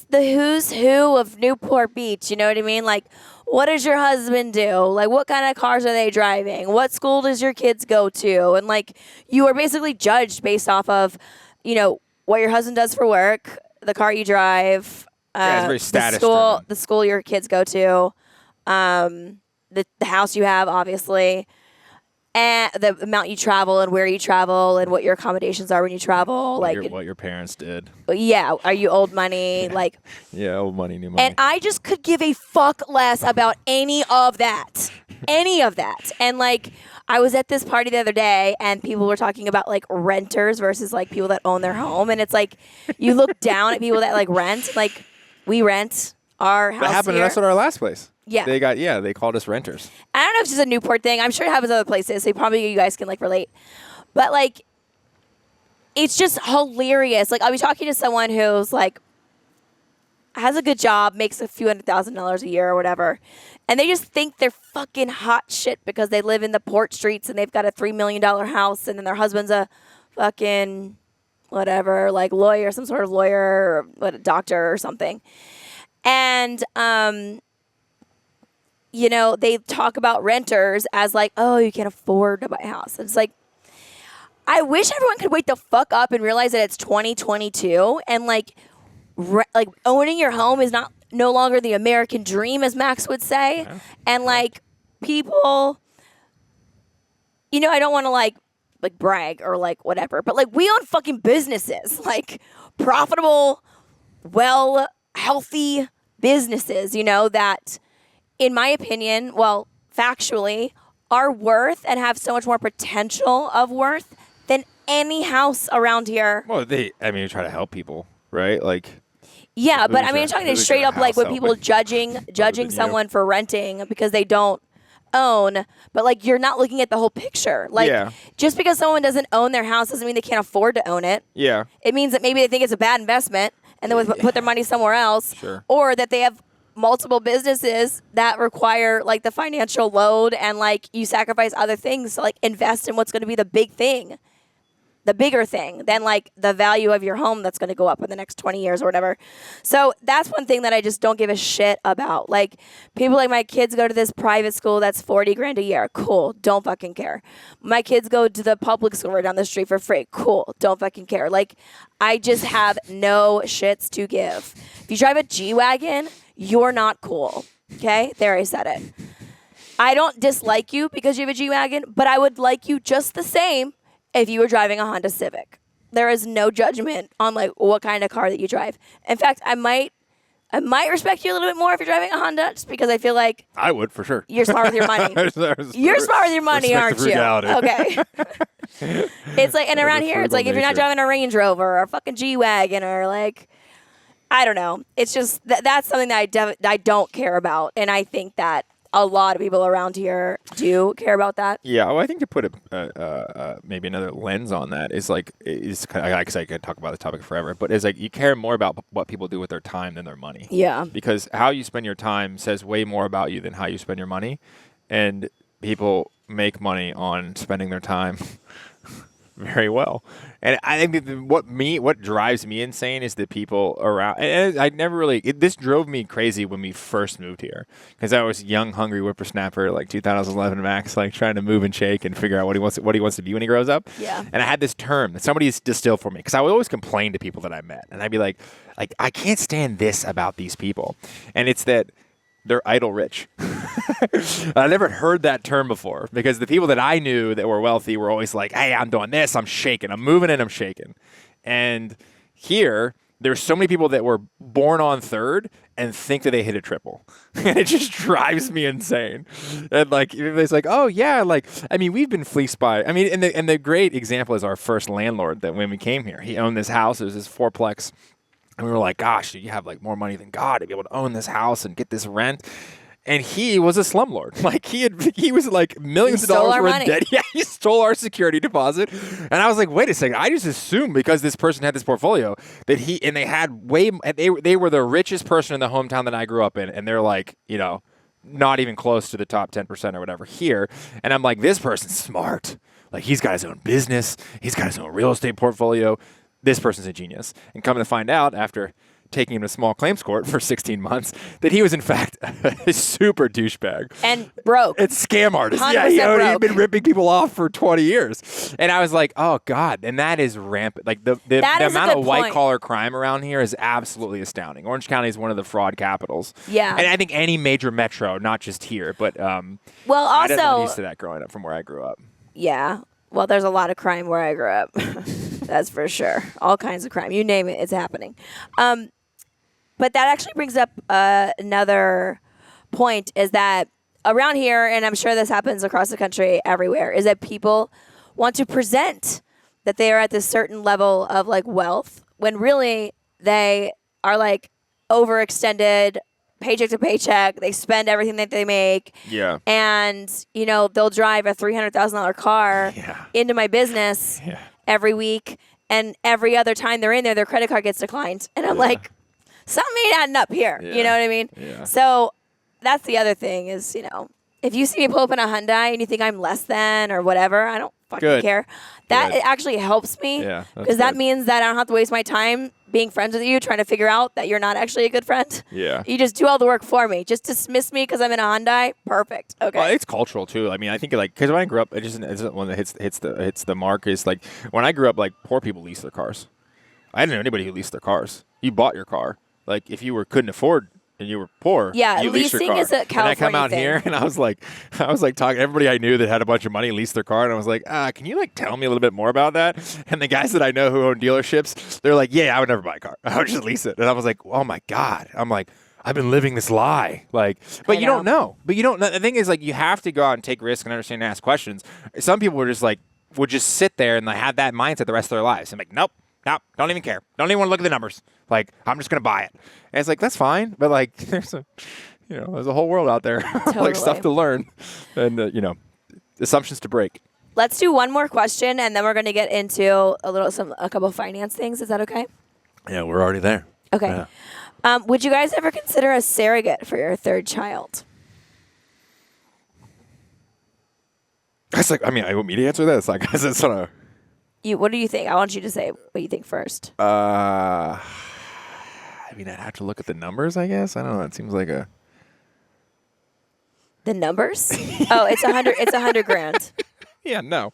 [SPEAKER 1] the who's who of Newport Beach. You know what I mean? Like, what does your husband do? Like, what kind of cars are they driving? What school does your kids go to? And like, you are basically judged based off of, what your husband does for work, the car you drive,
[SPEAKER 2] it's very status
[SPEAKER 1] the school your kids go to, the house you have, obviously. and the amount you travel and where you travel and what your accommodations are when you travel.
[SPEAKER 2] What your parents did.
[SPEAKER 1] Yeah, are you old money? Like,
[SPEAKER 2] yeah, old money, new money.
[SPEAKER 1] and I just could give a fuck less about any of that. Any of that. And like, I was at this party the other day and people were talking about like renters versus like people that own their home. And it's like, you look down at people that like rent, like we rent our house.
[SPEAKER 2] That happened
[SPEAKER 1] here.
[SPEAKER 2] to us at our last place.
[SPEAKER 1] Yeah.
[SPEAKER 2] They called us renters.
[SPEAKER 1] I don't know if it's just a Newport thing. I'm sure it happens other places. So probably you guys can like relate. But like, it's just hilarious. Like I'll be talking to someone who's like, has a good job, makes a few $100,000 a year or whatever. And they just think they're fucking hot shit because they live in the port streets and they've got a $3 million house and then their husband's a fucking whatever, like lawyer, some sort of lawyer or a doctor or something. And, you know, they talk about renters as like, oh, you can't afford to buy a house. And it's like, I wish everyone could wake the fuck up and realize that it's 2022 and like owning your home is no longer the American dream, as Max would say. Yeah. And like people, you know, I don't want to like brag or like whatever, but like we own fucking businesses, like profitable, well, healthy businesses, you know, that in my opinion, well, factually are worth and have so much more potential of worth than any house around here.
[SPEAKER 2] Well, you try to help people, right? Like,
[SPEAKER 1] yeah, but I mean, I'm talking straight up like when people judging someone for renting because they don't own, but like you're not looking at the whole picture. Like just because someone doesn't own their house doesn't mean they can't afford to own it.
[SPEAKER 2] Yeah.
[SPEAKER 1] It means that maybe they think it's a bad investment and they would put their money somewhere else.
[SPEAKER 2] Sure.
[SPEAKER 1] Or that they have multiple businesses that require like the financial load and like you sacrifice other things to like invest in what's going to be the big thing. The bigger thing than like the value of your home that's going to go up in the next 20 years or whatever. So that's one thing that I just don't give a shit about. Like people like my kids go to this private school that's $40,000 a year. Cool. Don't fucking care. My kids go to the public school right down the street for free. Cool. Don't fucking care. Like I just have no shits to give. If you drive a G-Wagon, you're not cool. Okay? There, I said it. I don't dislike you because you have a G-Wagon, but I would like you just the same if you were driving a Honda Civic. There is no judgment on like what kind of car that you drive. In fact, I might respect you a little bit more if you're driving a Honda, just because I feel like
[SPEAKER 2] I would for sure.
[SPEAKER 1] You're smart with your money. You're smart with your money, aren't you? Okay. It's like, and around here, it's like if you're not driving a Range Rover or a fucking G-Wagon or like, I don't know. It's just that's something that I don't care about, and I think that a lot of people around here do care about that.
[SPEAKER 2] Yeah, well, I think to put maybe another lens on that is like, because I could talk about the topic forever, but it's like you care more about what people do with their time than their money.
[SPEAKER 1] Yeah.
[SPEAKER 2] Because how you spend your time says way more about you than how you spend your money. And people make money on spending their time very well. And I think that what drives me insane is the people around. And I never really. This drove me crazy when we first moved here because I was a young, hungry whippersnapper, like 2011 Max, like trying to move and shake and figure out what he wants to be when he grows up.
[SPEAKER 1] Yeah.
[SPEAKER 2] And I had this term that somebody distilled for me because I would always complain to people that I met, and I'd be like I can't stand this about these people, and it's that they're idle rich. I never heard that term before because the people that I knew that were wealthy were always like, hey, I'm doing this, I'm shaking, I'm moving and I'm shaking. And here, there's so many people that were born on third and think that they hit a triple. And it just drives me insane. And like, everybody's like, oh yeah, like, I mean, we've been fleeced by, I mean, and the great example is our first landlord that when we came here, he owned this house, it was this fourplex. And we were like, gosh, you have like more money than God to be able to own this house and get this rent. And he was a slumlord. Like he was like millions of dollars worth of debt. Yeah, he stole our security deposit. And I was like, wait a second. I just assumed because this person had this portfolio that they were the richest person in the hometown that I grew up in. And they're like, you know, not even close to the top 10% or whatever here. And I'm like, this person's smart. Like he's got his own business. He's got his own real estate portfolio. This person's a genius. And coming to find out after taking him to small claims court for 16 months that he was in fact a super douchebag.
[SPEAKER 1] And broke.
[SPEAKER 2] It's scam artist. Yeah, he'd been ripping people off for 20 years. And I was like, oh God. And that is rampant. Like the amount of white collar crime around here is absolutely astounding. Orange County is one of the fraud capitals.
[SPEAKER 1] Yeah.
[SPEAKER 2] And I think any major metro, not just here, but
[SPEAKER 1] well, also,
[SPEAKER 2] I wasn't used to that growing up from where I grew up.
[SPEAKER 1] Yeah. Well, there's a lot of crime where I grew up. That's for sure. All kinds of crime. You name it, it's happening. But that actually brings up another point is that around here, and I'm sure this happens across the country everywhere, is that people want to present that they are at this certain level of like wealth when really they are like overextended paycheck to paycheck. They spend everything that they make.
[SPEAKER 2] Yeah.
[SPEAKER 1] And, you know, they'll drive a $300,000 car
[SPEAKER 2] Yeah.
[SPEAKER 1] into my business
[SPEAKER 2] Yeah.
[SPEAKER 1] every week. And every other time they're in there, their credit card gets declined. And I'm like, something ain't adding up here.
[SPEAKER 2] Yeah.
[SPEAKER 1] You know what I mean?
[SPEAKER 2] Yeah.
[SPEAKER 1] So that's the other thing is, you know, if you see me pull up in a Hyundai and you think I'm less than or whatever, I don't fucking
[SPEAKER 2] Good.
[SPEAKER 1] care. That
[SPEAKER 2] Good.
[SPEAKER 1] it actually helps me
[SPEAKER 2] Yeah, that's
[SPEAKER 1] because that
[SPEAKER 2] good.
[SPEAKER 1] means that I don't have to waste my time being friends with you trying to figure out that you're not actually a good friend.
[SPEAKER 2] Yeah.
[SPEAKER 1] You just do all the work for me. Just dismiss me because I'm in a Hyundai. Perfect. Okay.
[SPEAKER 2] Well, it's cultural too. I mean, I think like because when I grew up, it just it's one that hits the mark is like when I grew up, like poor people lease their cars. I didn't know anybody who leased their cars. You bought your car. Like if you couldn't afford and you were poor,
[SPEAKER 1] Yeah,
[SPEAKER 2] you leased your
[SPEAKER 1] leasing
[SPEAKER 2] car.
[SPEAKER 1] is a
[SPEAKER 2] And I come
[SPEAKER 1] California
[SPEAKER 2] out
[SPEAKER 1] thing.
[SPEAKER 2] here and I was like talking everybody I knew that had a bunch of money leased their car, and I was like, can you like tell me a little bit more about that? And the guys that I know who own dealerships, they're like, yeah, I would never buy a car. I would just lease it. And I was like, oh my god. I'm like, I've been living this lie. Like, but
[SPEAKER 1] I
[SPEAKER 2] you don't know. But you don't know. The thing is, like, you have to go out and take risks and understand and ask questions. Some people were just like, would just sit there and like have that mindset the rest of their lives. I'm like, nope, don't even care. Don't even want to look at the numbers. Like, I'm just gonna buy it. And it's like, that's fine. But like, there's a whole world out there, like stuff to learn, and assumptions to break.
[SPEAKER 1] Let's do one more question, and then we're going to get into a couple of finance things. Is that okay?
[SPEAKER 2] Yeah, we're already there.
[SPEAKER 1] Okay.
[SPEAKER 2] Yeah.
[SPEAKER 1] Would you guys ever consider a surrogate for your third child?
[SPEAKER 2] It's like, I mean, I want me to answer this. Like, it's sort of.
[SPEAKER 1] What do you think? I want you to say what you think first.
[SPEAKER 2] I mean, I'd have to look at the numbers, I guess. I don't know. It seems like a.
[SPEAKER 1] The numbers? Oh, it's 100. It's 100 grand.
[SPEAKER 2] Yeah, no.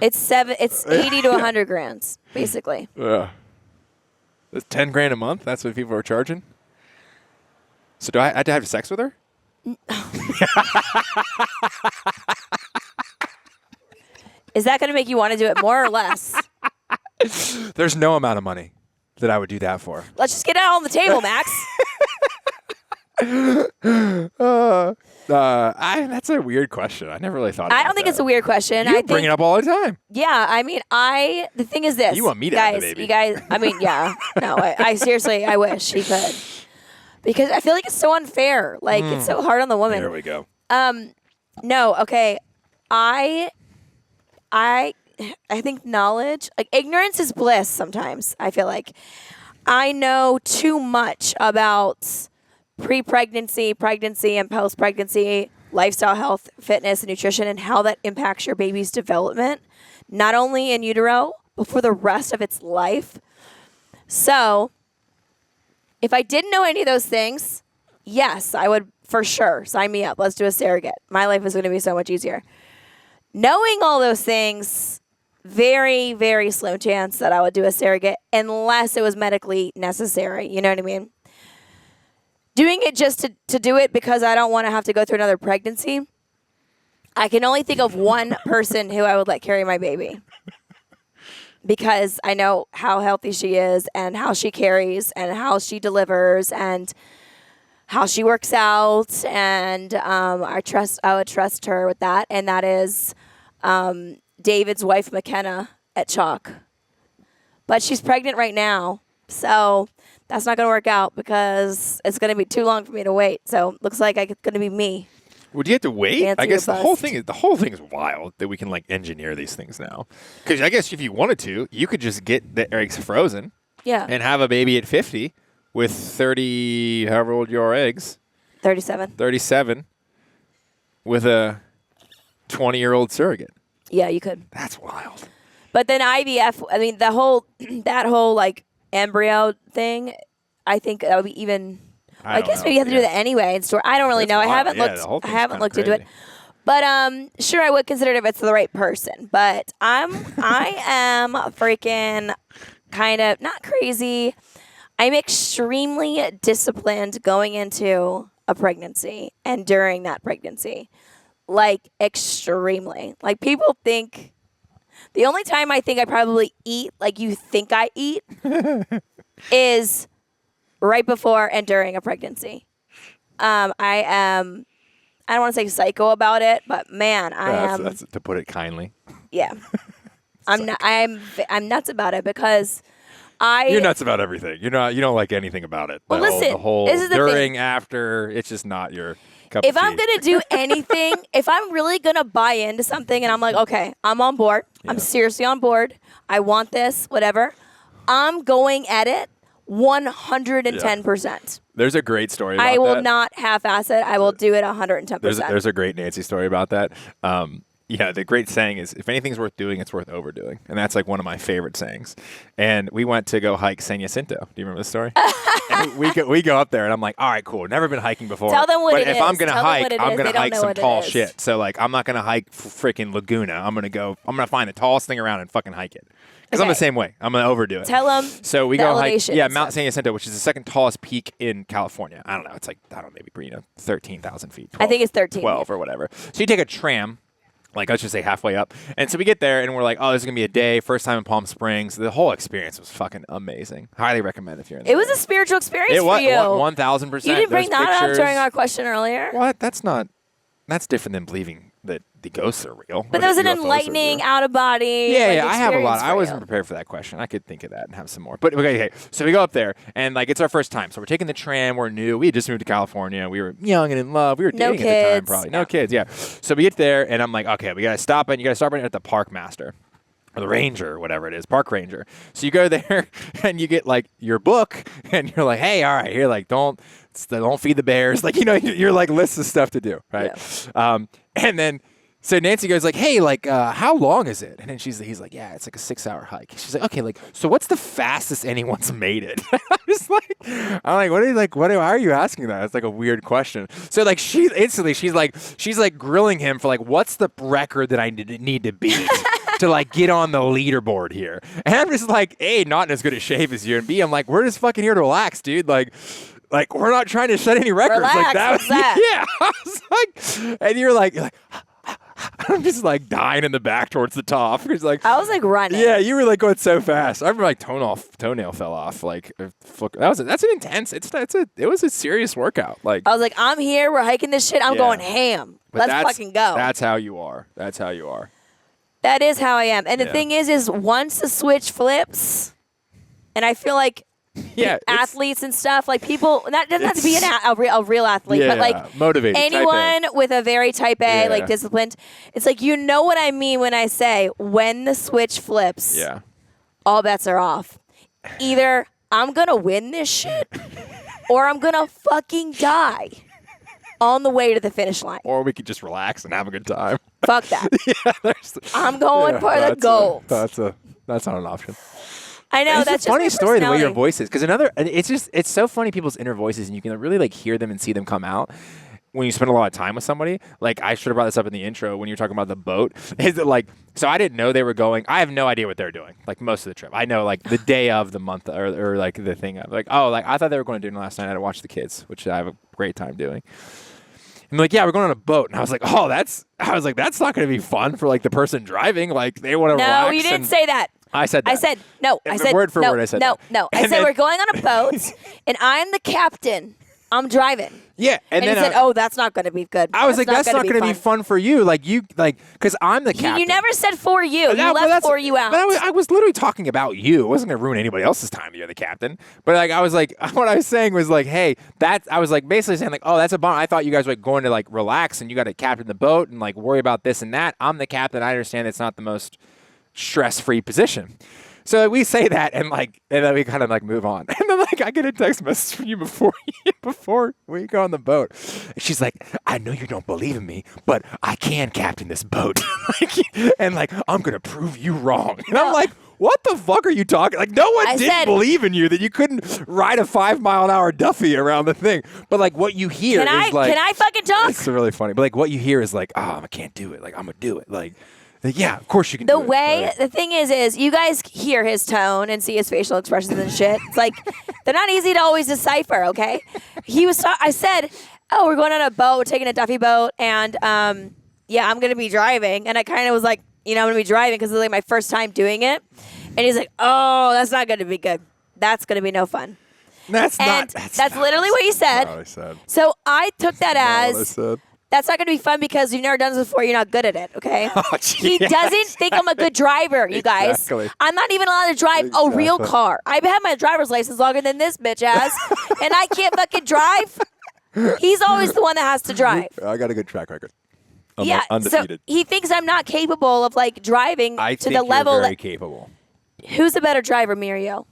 [SPEAKER 1] It's 80 to 100 grand, basically.
[SPEAKER 2] It's 10 grand a month. That's what people are charging. So do I have to have sex with her?
[SPEAKER 1] Is that going to make you want to do it more or less?
[SPEAKER 2] There's no amount of money that I would do that for.
[SPEAKER 1] Let's just get it out on the table, Max.
[SPEAKER 2] That's a weird question. I never really thought about
[SPEAKER 1] I don't think
[SPEAKER 2] that.
[SPEAKER 1] it's a weird question.
[SPEAKER 2] You bring it up all the time.
[SPEAKER 1] Yeah, I mean, the thing is this.
[SPEAKER 2] You want me to
[SPEAKER 1] guys,
[SPEAKER 2] have the baby.
[SPEAKER 1] You guys, I mean, yeah. No, I seriously, I wish he could. Because I feel like it's so unfair. Like, it's so hard on the woman.
[SPEAKER 2] There we go.
[SPEAKER 1] No, okay. I think knowledge, like ignorance is bliss sometimes, I feel like. I know too much about pre-pregnancy, pregnancy, and post-pregnancy lifestyle, health, fitness, and nutrition, and how that impacts your baby's development, not only in utero, but for the rest of its life. So, if I didn't know any of those things, yes, I would for sure sign me up. Let's do a surrogate. My life is going to be so much easier. Knowing all those things, very, very slim chance that I would do a surrogate unless it was medically necessary. You know what I mean? Doing it just to do it because I don't want to have to go through another pregnancy. I can only think of one person who I would let carry my baby. Because I know how healthy she is and how she carries and how she delivers and how she works out. And I would trust her with that. And that is David's wife, McKenna, at Chalk. But she's pregnant right now. So that's not going to work out because it's going to be too long for me to wait. So looks like it's going to be me.
[SPEAKER 2] Would you have to wait?
[SPEAKER 1] Answer
[SPEAKER 2] I guess
[SPEAKER 1] your
[SPEAKER 2] the whole
[SPEAKER 1] bust.
[SPEAKER 2] thing is wild that we can like engineer these things now. Because I guess if you wanted to, you could just get the eggs frozen
[SPEAKER 1] Yeah.
[SPEAKER 2] and have a baby at 50 with 30, however old your eggs,
[SPEAKER 1] 37.
[SPEAKER 2] 37, with a 20-year-old surrogate.
[SPEAKER 1] Yeah, you could.
[SPEAKER 2] That's wild.
[SPEAKER 1] But then IVF, I mean, that whole like embryo thing, I think that would be even. I
[SPEAKER 2] don't
[SPEAKER 1] guess
[SPEAKER 2] know.
[SPEAKER 1] maybe you have to do that anyway in store. I don't really
[SPEAKER 2] That's
[SPEAKER 1] know. I
[SPEAKER 2] wild.
[SPEAKER 1] haven't
[SPEAKER 2] Yeah, the whole
[SPEAKER 1] looked. I
[SPEAKER 2] thing's
[SPEAKER 1] haven't
[SPEAKER 2] kinda
[SPEAKER 1] looked into it.
[SPEAKER 2] crazy.
[SPEAKER 1] But sure, I would consider it if it's the right person. But I am freaking kind of not crazy. I'm extremely disciplined going into a pregnancy and during that pregnancy. like extremely. Like people think the only time I think I probably eat like you think I eat is right before and during a pregnancy. I don't want to say psycho about it, but man,
[SPEAKER 2] That's to put it kindly.
[SPEAKER 1] Yeah. I'm nuts about it because
[SPEAKER 2] You're nuts about everything. You don't like anything about it.
[SPEAKER 1] Well, listen,
[SPEAKER 2] the whole
[SPEAKER 1] this is the
[SPEAKER 2] during,
[SPEAKER 1] thing.
[SPEAKER 2] after, it's just not your cup
[SPEAKER 1] if
[SPEAKER 2] of tea.
[SPEAKER 1] I'm gonna do anything, if I'm really gonna buy into something and I'm like, okay, I'm on board. I'm seriously on board. I want this, whatever. I'm going at it 110%.
[SPEAKER 2] There's a great story about
[SPEAKER 1] I will
[SPEAKER 2] that.
[SPEAKER 1] not half-ass it. I will do it 110%.
[SPEAKER 2] There's a great Nancy story about that. The great saying is, if anything's worth doing, it's worth overdoing. And that's like one of my favorite sayings. And we went to go hike San Jacinto. Do you remember this story? And we go up there, and I'm like, all right, cool. Never been hiking before.
[SPEAKER 1] Tell them what
[SPEAKER 2] but
[SPEAKER 1] it
[SPEAKER 2] if
[SPEAKER 1] is.
[SPEAKER 2] I'm going to
[SPEAKER 1] Tell them
[SPEAKER 2] hike,
[SPEAKER 1] what it
[SPEAKER 2] I'm
[SPEAKER 1] is.
[SPEAKER 2] going
[SPEAKER 1] They
[SPEAKER 2] to
[SPEAKER 1] don't
[SPEAKER 2] hike
[SPEAKER 1] know
[SPEAKER 2] some
[SPEAKER 1] what it
[SPEAKER 2] tall
[SPEAKER 1] is.
[SPEAKER 2] shit. So, like, I'm not going to hike freaking Laguna. I'm going to find the tallest thing around and fucking hike it. Because I'm the same way. I'm going to overdo it.
[SPEAKER 1] Tell them
[SPEAKER 2] So we
[SPEAKER 1] the
[SPEAKER 2] go hike,
[SPEAKER 1] elevation
[SPEAKER 2] Mount
[SPEAKER 1] stuff.
[SPEAKER 2] San Jacinto, which is the second tallest peak in California. I don't know. It's like, maybe 13,000 feet. 12,
[SPEAKER 1] I think it's 13.
[SPEAKER 2] 12 or whatever. So you take a tram, like let's just say halfway up. And so we get there and we're like, oh, this is going to be a day. First time in Palm Springs. The whole experience was fucking amazing. Highly recommend if you're in
[SPEAKER 1] It was a spiritual experience
[SPEAKER 2] It was
[SPEAKER 1] for you.
[SPEAKER 2] 1,000%.
[SPEAKER 1] You didn't bring
[SPEAKER 2] There's
[SPEAKER 1] that
[SPEAKER 2] pictures.
[SPEAKER 1] up during our question earlier.
[SPEAKER 2] What? That's different than believing that the ghosts are real.
[SPEAKER 1] But
[SPEAKER 2] or
[SPEAKER 1] that was
[SPEAKER 2] that
[SPEAKER 1] an
[SPEAKER 2] UFOs are
[SPEAKER 1] enlightening,
[SPEAKER 2] real.
[SPEAKER 1] out of body.
[SPEAKER 2] Yeah, I have a lot.
[SPEAKER 1] experience
[SPEAKER 2] I
[SPEAKER 1] for
[SPEAKER 2] wasn't
[SPEAKER 1] you.
[SPEAKER 2] prepared for that question. I could think of that and have some more. But okay, so we go up there and like it's our first time. So we're taking the tram. We're new. We had just moved to California. We were young and in love. We were
[SPEAKER 1] No
[SPEAKER 2] dating at the time,
[SPEAKER 1] kids.
[SPEAKER 2] probably.
[SPEAKER 1] No.
[SPEAKER 2] No kids. Yeah. So we get there and I'm like, okay, we gotta stop it. You gotta stop it at the park master. Or the ranger, or whatever it is, park ranger. So you go there and you get like your book, and you're like, hey, all right, here, like don't feed the bears, like you're like lists of stuff to do, right?
[SPEAKER 1] Yeah.
[SPEAKER 2] And then so Nancy goes like, hey, like how long is it? And then he's like, yeah, it's like a 6-hour hike. She's like, okay, like so what's the fastest anyone's made it? I'm like, why are you asking that? It's like a weird question. So like she's like grilling him for like what's the record that I need to beat to like get on the leaderboard here. And I'm just like, A, not in as good a shape as you, and B, I'm like, we're just fucking here to relax, dude. Like we're not trying to set any records.
[SPEAKER 1] Relax,
[SPEAKER 2] like that.
[SPEAKER 1] what's that?
[SPEAKER 2] Yeah. I was like, and you're like I'm just like dying in the back towards the top. It's like
[SPEAKER 1] I was like running.
[SPEAKER 2] yeah, you were like going so fast. I remember like toenail fell off. Like that's an intense. It was a serious workout. Like
[SPEAKER 1] I was like, I'm here. We're hiking this shit. I'm
[SPEAKER 2] Yeah.
[SPEAKER 1] going ham.
[SPEAKER 2] but
[SPEAKER 1] Let's fucking go.
[SPEAKER 2] That's how you are. That's how you are.
[SPEAKER 1] That is how I am. And the
[SPEAKER 2] Yeah.
[SPEAKER 1] thing is once the switch flips, and I feel like
[SPEAKER 2] Yeah,
[SPEAKER 1] athletes and stuff, like people, that doesn't have to be a real athlete,
[SPEAKER 2] yeah,
[SPEAKER 1] but like
[SPEAKER 2] motivated. type A.
[SPEAKER 1] anyone with a very type A,
[SPEAKER 2] Yeah.
[SPEAKER 1] like disciplined, it's like, you know what I mean when I say when the switch flips,
[SPEAKER 2] Yeah.
[SPEAKER 1] all bets are off. Either I'm going to win this shit or I'm going to fucking die on the way to the finish line.
[SPEAKER 2] Or we could just relax and have a good time.
[SPEAKER 1] Fuck that.
[SPEAKER 2] There's
[SPEAKER 1] I'm going for the
[SPEAKER 2] that's
[SPEAKER 1] gold.
[SPEAKER 2] That's not an option.
[SPEAKER 1] I know,
[SPEAKER 2] It's
[SPEAKER 1] that's
[SPEAKER 2] a funny
[SPEAKER 1] just my
[SPEAKER 2] story the way your
[SPEAKER 1] personality.
[SPEAKER 2] voice is, because it's so funny people's inner voices, and you can really like hear them and see them come out when you spend a lot of time with somebody. Like I should have brought this up in the intro when you were talking about the boat. Is it like so? I didn't know they were going. I have no idea what they're doing. Like most of the trip, I know like the day of the month or like the thing. I'm like, oh, like I thought they were going to dinner last night. I had to watch the kids, which I have a great time doing. And like, yeah, we're going on a boat, and I was like, oh, that's not going to be fun for like the person driving. Like they want to relax.
[SPEAKER 1] No, you didn't say that.
[SPEAKER 2] I said that.
[SPEAKER 1] I said, no. I said,
[SPEAKER 2] word for
[SPEAKER 1] no,
[SPEAKER 2] word, I said
[SPEAKER 1] no,
[SPEAKER 2] that.
[SPEAKER 1] no. I
[SPEAKER 2] And
[SPEAKER 1] said,
[SPEAKER 2] then-
[SPEAKER 1] we're going on a boat, and I'm the captain. I'm driving.
[SPEAKER 2] Yeah,
[SPEAKER 1] And he
[SPEAKER 2] then
[SPEAKER 1] said, oh, that's not going to be good.
[SPEAKER 2] I was like, that's not going to be
[SPEAKER 1] fun.
[SPEAKER 2] fun for you. Like because I'm the captain.
[SPEAKER 1] You never said for you.
[SPEAKER 2] No,
[SPEAKER 1] You
[SPEAKER 2] but
[SPEAKER 1] left
[SPEAKER 2] that's-
[SPEAKER 1] for you out.
[SPEAKER 2] But I was literally talking about you. It wasn't going to ruin anybody else's time that you're the captain. But like I was like, what I was saying was like, hey, I was like basically saying like, oh, that's a bummer. I thought you guys were like, going to like relax and you got to captain the boat and like worry about this and that. I'm the captain. I understand it's not the most stress-free position. So we say that and then we kind of like move on. And then like I get a text message from you before we go on the boat. And she's like, I know you don't believe in me, but I can captain this boat. and like I'm gonna prove you wrong. And I'm like, what the fuck are you talking? Like no one didn't believe in you that you couldn't ride a 5-mile-an-hour Duffy around the thing. But like what you hear
[SPEAKER 1] Can
[SPEAKER 2] is like,
[SPEAKER 1] can I fucking talk?
[SPEAKER 2] it's really funny. But like what you hear is like, oh, I can't do it. Like I'm gonna do it. Like yeah, of course you can
[SPEAKER 1] The
[SPEAKER 2] do it.
[SPEAKER 1] way,
[SPEAKER 2] Like,
[SPEAKER 1] the thing is you guys hear his tone and see his facial expressions and shit. It's like, they're not easy to always decipher, okay? I said, oh, we're going on a boat, we're taking a Duffy boat, and yeah, I'm going to be driving. And I kind of was like, I'm going to be driving because it's like my first time doing it. And he's like, oh, that's not going to be good. That's going to be no fun.
[SPEAKER 2] That's
[SPEAKER 1] That's literally what he said.
[SPEAKER 2] What I said.
[SPEAKER 1] So I took that
[SPEAKER 2] What I
[SPEAKER 1] as
[SPEAKER 2] said.
[SPEAKER 1] that's not going to be fun because you've never done this before. You're not good at it. Okay.
[SPEAKER 2] Oh,
[SPEAKER 1] He doesn't think I'm a good driver, you guys.
[SPEAKER 2] Exactly.
[SPEAKER 1] I'm not even allowed to drive a real
[SPEAKER 2] Exactly.
[SPEAKER 1] car. I've had my driver's license longer than this bitch has, and I can't fucking drive. He's always the one that has to drive.
[SPEAKER 2] I got a good track record. I'm
[SPEAKER 1] Yeah.
[SPEAKER 2] undefeated.
[SPEAKER 1] So he thinks I'm not capable of like driving
[SPEAKER 2] I
[SPEAKER 1] to
[SPEAKER 2] think
[SPEAKER 1] the level
[SPEAKER 2] you're very
[SPEAKER 1] that.
[SPEAKER 2] capable.
[SPEAKER 1] Who's a better driver, me or you?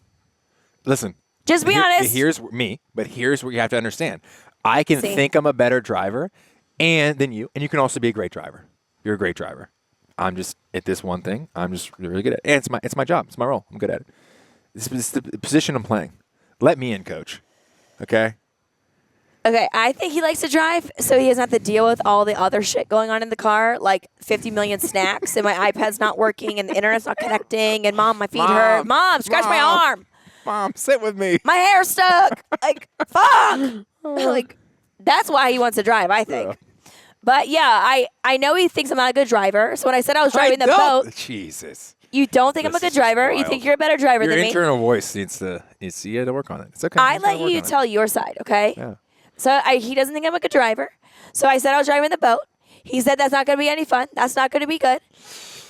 [SPEAKER 2] Listen.
[SPEAKER 1] Just be honest.
[SPEAKER 2] Here's me, but here's what you have to understand. I can
[SPEAKER 1] See.
[SPEAKER 2] think I'm a better driver than you, and you can also be a great driver. You're a great driver. I'm just at this one thing. I'm just really good at it. And it's my job. It's my role. I'm good at it. This is the position I'm playing. Let me in, coach. Okay?
[SPEAKER 1] Okay, I think he likes to drive, so he doesn't have to deal with all the other shit going on in the car, like 50 million snacks, and my iPad's not working, and the internet's not connecting, and Mom, my feet hurt. Mom, scratch my arm.
[SPEAKER 2] Mom, sit with me.
[SPEAKER 1] My hair's stuck. Like, fuck. Like, that's why he wants to drive, I think.
[SPEAKER 2] Yeah.
[SPEAKER 1] But yeah, I know he thinks I'm not a good driver. So when I said I was driving the boat,
[SPEAKER 2] Jesus.
[SPEAKER 1] you don't think I'm a
[SPEAKER 2] This
[SPEAKER 1] good
[SPEAKER 2] is just
[SPEAKER 1] driver. You
[SPEAKER 2] wild.
[SPEAKER 1] think you're a better driver
[SPEAKER 2] Your
[SPEAKER 1] than me.
[SPEAKER 2] internal voice needs you to work on it. It's okay.
[SPEAKER 1] I
[SPEAKER 2] You gotta
[SPEAKER 1] let
[SPEAKER 2] work
[SPEAKER 1] you
[SPEAKER 2] on it.
[SPEAKER 1] tell your side, okay?
[SPEAKER 2] Yeah.
[SPEAKER 1] So he doesn't think I'm a good driver. So I said I was driving the boat. He said that's not going to be any fun. That's not going to be good.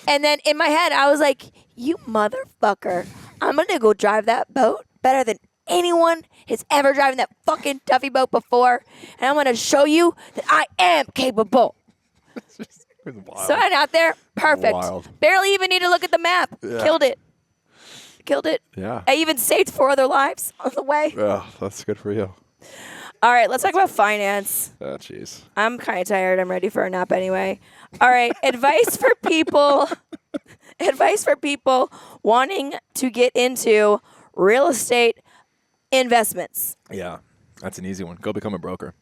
[SPEAKER 1] And then in my head, I was like, you motherfucker. I'm going to go drive that boat better than anyone has ever driven that fucking Tuffy boat before. And I'm going to show you that I am capable.
[SPEAKER 2] It was wild.
[SPEAKER 1] So I went out there. Perfect.
[SPEAKER 2] Wild.
[SPEAKER 1] Barely even need to look at the map.
[SPEAKER 2] Yeah.
[SPEAKER 1] Killed it. Killed it.
[SPEAKER 2] Yeah.
[SPEAKER 1] I even saved 4 other lives on the way.
[SPEAKER 2] Oh, that's good for you.
[SPEAKER 1] All right, let's talk about finance.
[SPEAKER 2] Oh, jeez.
[SPEAKER 1] I'm kind of tired. I'm ready for a nap anyway. All right, advice for people. Advice for people wanting to get into real estate investments.
[SPEAKER 2] Yeah, that's an easy one. Go become a broker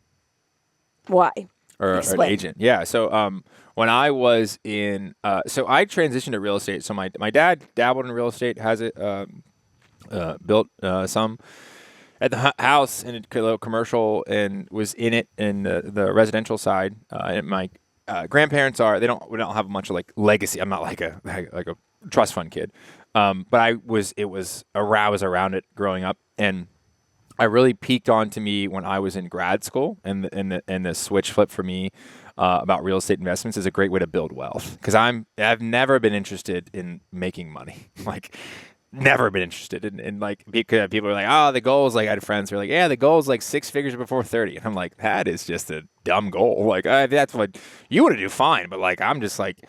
[SPEAKER 1] Why?
[SPEAKER 2] or an
[SPEAKER 1] Explain.
[SPEAKER 2] agent. Yeah. So when I was in, so I transitioned to real estate. So my dad dabbled in real estate, has it built some at the house in a little commercial and was in it in the residential side. And my grandparents we don't have much of like legacy. I'm not like a trust fund kid. But I was around it growing up, and I really peaked onto me when I was in grad school, and the switch flip for me about real estate investments is a great way to build wealth, because I've never been interested in making money, like never been interested in like, because people are like, oh, the goal is like, I had friends who are like, yeah, the goal is like 6 figures before 30, and I'm like, that is just a dumb goal. Like that's what you want to do, fine, but like I'm just like,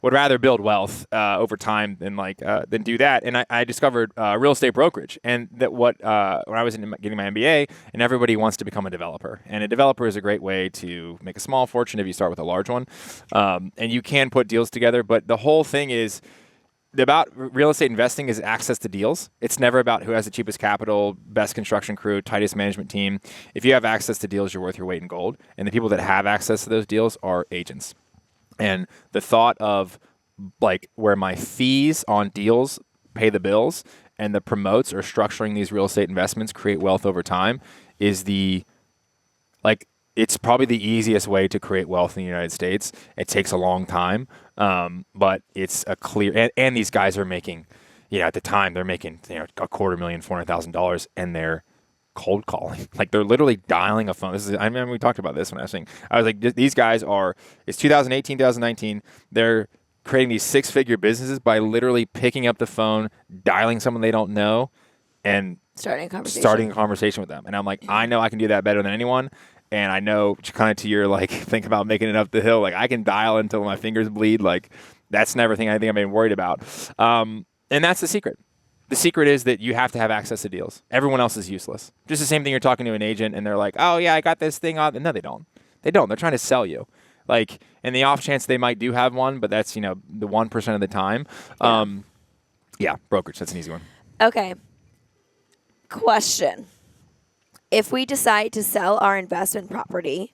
[SPEAKER 2] would rather build wealth over time than do that. And I discovered real estate brokerage, and that when I was getting my MBA, and everybody wants to become a developer, and a developer is a great way to make a small fortune if you start with a large one, and you can put deals together. But the whole thing is about real estate investing is access to deals. It's never about who has the cheapest capital, best construction crew, tightest management team. If you have access to deals, you're worth your weight in gold. And the people that have access to those deals are agents. And the thought of like where my fees on deals pay the bills and the promotes or structuring these real estate investments create wealth over time is it's probably the easiest way to create wealth in the United States. It takes a long time, but it's a clear, and these guys are making, at the time they're making, $250,000, $400,000, and they're cold calling. Like they're literally dialing a phone. I remember we talked about this when I was like, these guys it's 2018, 2019. They're creating these 6-figure businesses by literally picking up the phone, dialing someone they don't know, and
[SPEAKER 1] Starting a conversation
[SPEAKER 2] with them. And I'm like, I know I can do that better than anyone. And I know, kind of to your like, think about making it up the hill. Like I can dial until my fingers bleed. Like that's never anything I've been worried about. And that's the secret. The secret is that you have to have access to deals. Everyone else is useless. Just the same thing, you're talking to an agent and they're like, oh yeah, I got this thing on. No, they don't. They don't. They're trying to sell you. Like, in the off chance they might do have one, but that's, the 1% of the time. Yeah, brokerage. That's an easy one.
[SPEAKER 1] Okay. Question. If we decide to sell our investment property,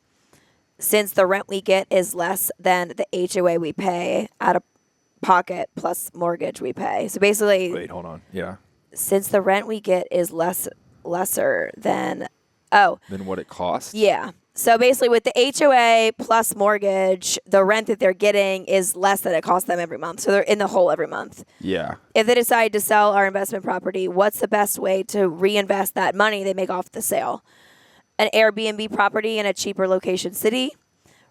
[SPEAKER 1] since the rent we get is less than the HOA we pay out of pocket plus mortgage we pay. So basically,
[SPEAKER 2] Wait, hold on. Yeah.
[SPEAKER 1] since the rent we get is lesser than Oh,
[SPEAKER 2] than what it costs?
[SPEAKER 1] yeah. So basically, with the HOA plus mortgage, the rent that they're getting is less than it costs them every month. So they're in the hole every month.
[SPEAKER 2] Yeah.
[SPEAKER 1] If they decide to sell our investment property, what's the best way to reinvest that money they make off the sale? An Airbnb property in a cheaper location city,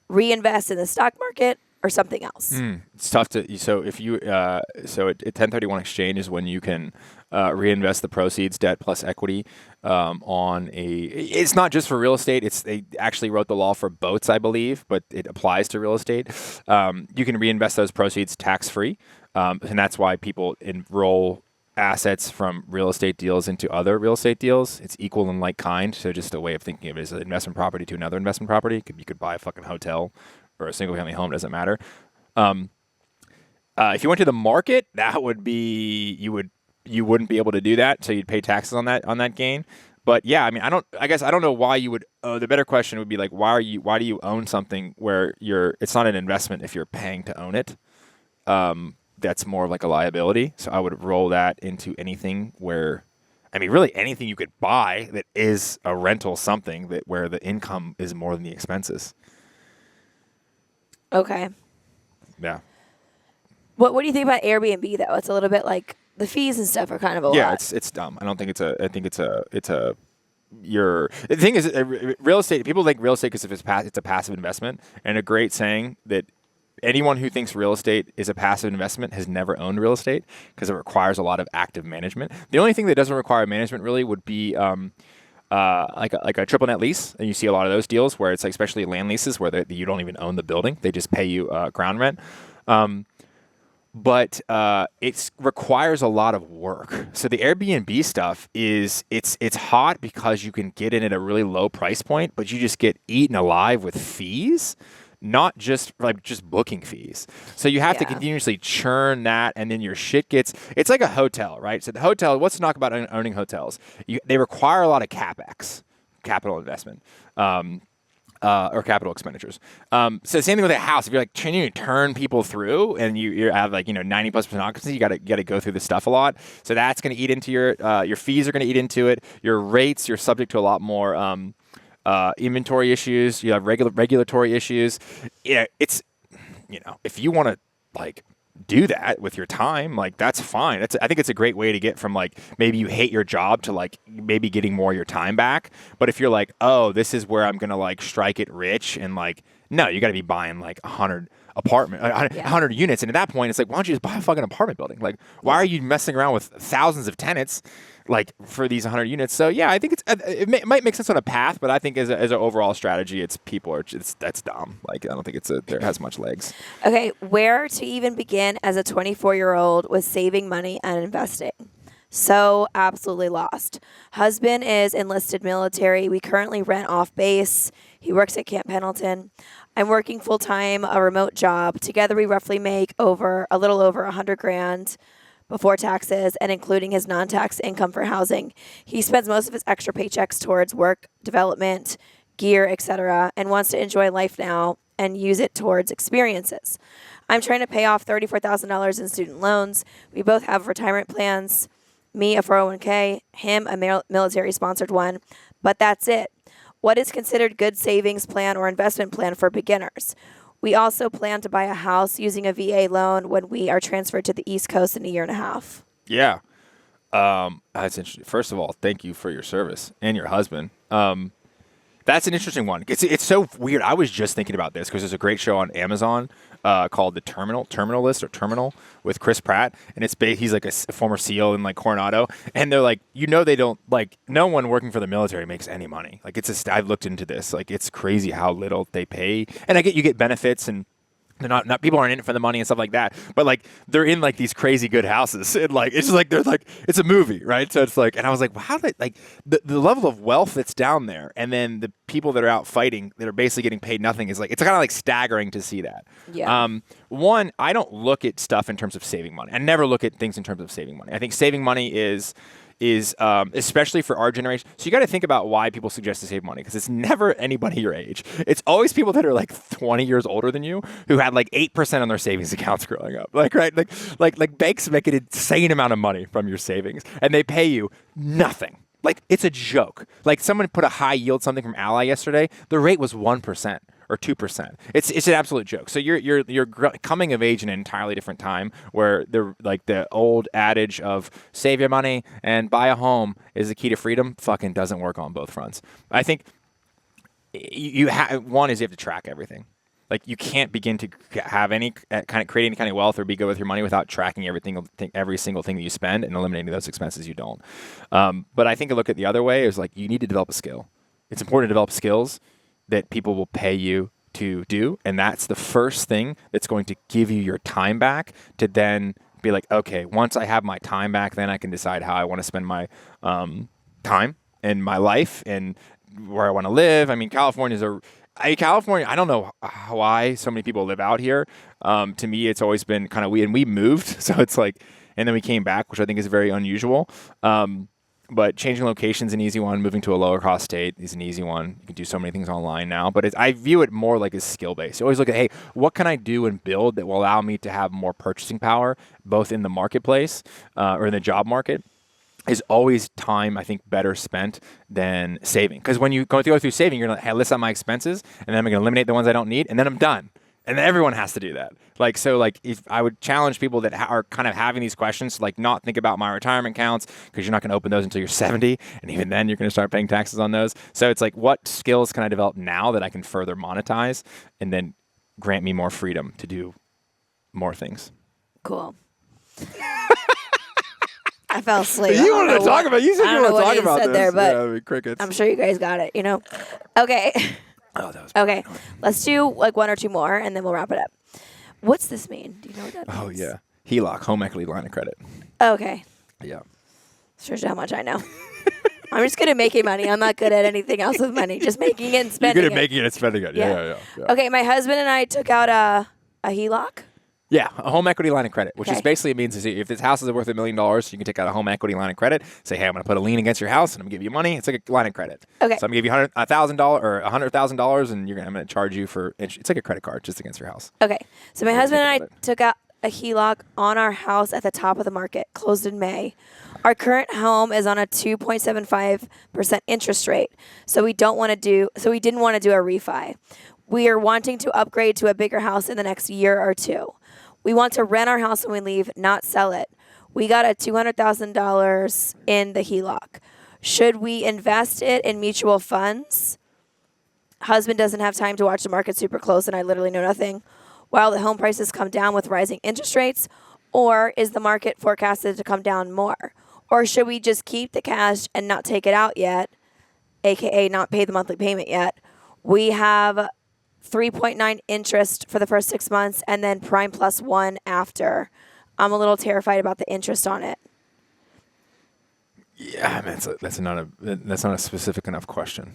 [SPEAKER 1] reinvest in the stock market, or something else.
[SPEAKER 2] It's tough to. So if you so at 1031 exchange is when you can reinvest the proceeds, debt plus equity, on a. It's not just for real estate. They actually wrote the law for boats, I believe, but it applies to real estate. You can reinvest those proceeds tax free, and that's why people enroll assets from real estate deals into other real estate deals. It's equal and like kind. So just a way of thinking of it as an investment property to another investment property. You could buy a fucking hotel or a single family home, doesn't matter. If you went to the market, that would be you wouldn't be able to do that, so you'd pay taxes on that gain. But yeah, I mean, I guess I don't know why you would. The better question would be like, why do you own something where it's not an investment if you're paying to own it? That's more like a liability. So I would roll that into anything where, I mean, really anything you could buy that is a rental something where the income is more than the expenses.
[SPEAKER 1] Okay.
[SPEAKER 2] Yeah.
[SPEAKER 1] What do you think about Airbnb though? It's a little bit like the fees and stuff are kind of a lot.
[SPEAKER 2] Yeah, it's dumb. I don't think the thing is, real estate, people think real estate because it's a passive investment, and a great saying that anyone who thinks real estate is a passive investment has never owned real estate because it requires a lot of active management. The only thing that doesn't require management really would be like a triple net lease, and you see a lot of those deals where it's like, especially land leases where you don't even own the building, they just pay you ground rent. But it requires a lot of work. So the Airbnb stuff it's hot because you can get in at a really low price point, but you just get eaten alive with fees, not just booking fees. So you have to continuously churn that, and then your shit it's like a hotel, right? So the hotel, what's to knock about owning hotels? They require a lot of CapEx, capital investment. Or capital expenditures. So same thing with a house. If you're like trying to turn people through and you have like 90+% occupancy, you gotta go through this stuff a lot. So that's gonna eat into your fees are gonna eat into it. Your rates, you're subject to a lot more inventory issues. You have regulatory issues. Yeah, it's if you want to like do that with your time, like that's fine. I think it's a great way to get from like maybe you hate your job to like maybe getting more of your time back. But if you're like, oh, this is where I'm gonna like strike it rich, and like no, you got to be buying like 100 units, and at that point it's like, why don't you just buy a fucking apartment building? Like, why are you messing around with thousands of tenants like for these 100 units? So yeah, I think it might make sense on a path, but I think as an overall strategy, that's dumb. Like, I don't think there has much legs.
[SPEAKER 1] Okay, where to even begin as a 24-year-old with saving money and investing? So absolutely lost. Husband is enlisted military. We currently rent off base. He works at Camp Pendleton. I'm working full time, a remote job. Together, we roughly make a little over $100,000 before taxes and including his non-tax income for housing. He spends most of his extra paychecks towards work, development, gear, etc., and wants to enjoy life now and use it towards experiences. I'm trying to pay off $34,000 in student loans. We both have retirement plans. Me, a 401k, him, a military-sponsored one, but that's it. What is considered good savings plan or investment plan for beginners? We also plan to buy a house using a VA loan when we are transferred to the East Coast in a year and a half.
[SPEAKER 2] Yeah. That's interesting. First of all, thank you for your service and your husband. That's an interesting one. It's so weird. I was just thinking about this because there's a great show on Amazon called The Terminal List or Terminal with Chris Pratt, and he's like a former SEAL in like Coronado, and they're like, they don't like no one working for the military makes any money. Like I've looked into this. Like it's crazy how little they pay, and you get benefits and. They're not people aren't in it for the money and stuff like that, but like they're in like these crazy good houses, and like it's just like they're like it's a movie, right? So it's like, and I was like, wow, like the level of wealth that's down there, and then the people that are out fighting that are basically getting paid nothing is like it's kind of like staggering to see that.
[SPEAKER 1] Yeah.
[SPEAKER 2] One, I don't look at stuff in terms of saving money. I never look at things in terms of saving money. I think saving money is especially for our generation. So you got to think about why people suggest to save money, because it's never anybody your age. It's always people that are like 20 years older than you who had like 8% on their savings accounts growing up. Like, right? Like banks make an insane amount of money from your savings and they pay you nothing. Like, it's a joke. Like, someone put a high yield something from Ally yesterday. The rate was 1% or 2%. It's an absolute joke. So you're coming of age in an entirely different time where the old adage of save your money and buy a home is the key to freedom fucking doesn't work on both fronts. I think one is you have to track everything. Like, you can't begin to have any create any kind of wealth or be good with your money without tracking every single thing that you spend and eliminating those expenses you don't. But I think a look at the other way is like, you need to develop a skill. It's important to develop skills that people will pay you to do, and that's the first thing that's going to give you your time back to then be like, okay, once I have my time back, then I can decide how I want to spend my time and my life and where I want to live. I mean, California, I don't know why so many people live out here. To me, it's always been kind of weird. And we moved, so it's like, and then we came back, which I think is very unusual. But changing location is an easy one. Moving to a lower cost state is an easy one. You can do so many things online now. But I view it more like a skill based. You always look at, hey, what can I do and build that will allow me to have more purchasing power, both in the marketplace or in the job market. Is always time, I think, better spent than saving. Because when you go through saving, you're going to list out my expenses, and then I'm going to eliminate the ones I don't need, and then I'm done. And then everyone has to do that. If I would challenge people that are kind of having these questions, to not think about my retirement accounts, because you're not going to open those until you're 70, and even then you're going to start paying taxes on those. So it's like, what skills can I develop now that I can further monetize, and then grant me more freedom to do more things?
[SPEAKER 1] Cool. I fell asleep.
[SPEAKER 2] You wanted to talk about. You said you wanted to talk about this.
[SPEAKER 1] There, but
[SPEAKER 2] yeah, crickets.
[SPEAKER 1] I'm sure you guys got it. Okay.
[SPEAKER 2] Oh, that was
[SPEAKER 1] okay. Let's do one or two more, and then we'll wrap it up. What's this mean? Do you know what that means?
[SPEAKER 2] Oh yeah, HELOC, home equity line of credit.
[SPEAKER 1] Okay.
[SPEAKER 2] Yeah.
[SPEAKER 1] Shows you how much I know. I'm just good at making money. I'm not good at anything else with money. Just making it and spending it.
[SPEAKER 2] You're good at making it and spending it. Yeah.
[SPEAKER 1] Okay, my husband and I took out a HELOC.
[SPEAKER 2] Yeah, a home equity line of credit, which
[SPEAKER 1] Okay.
[SPEAKER 2] is basically means is if this house is worth $1 million, you can take out a home equity line of credit. Say, hey, I'm going to put a lien against your house, and I'm going to give you money. It's like a line of credit.
[SPEAKER 1] Okay.
[SPEAKER 2] So I'm going to give you $100,000 or $100,000, and I'm going to charge you for. It's like a credit card just against your house.
[SPEAKER 1] Okay. So my husband and I
[SPEAKER 2] about it.
[SPEAKER 1] took out a HELOC on our house at the top of the market, closed in May. Our current home is on a 2.75% interest rate. So we didn't want to do a refi. We are wanting to upgrade to a bigger house in the next year or two. We want to rent our house when we leave, not sell it. We got a $200,000 in the HELOC. Should we invest it in mutual funds? Husband doesn't have time to watch the market super close, and I literally know nothing. While the home prices come down with rising interest rates, or is the market forecasted to come down more? Or should we just keep the cash and not take it out yet, aka not pay the monthly payment yet? We have 3.9 interest for the first 6 months, and then prime plus 1 after. I'm a little terrified about the interest on it.
[SPEAKER 2] Yeah, man, that's not a specific enough question.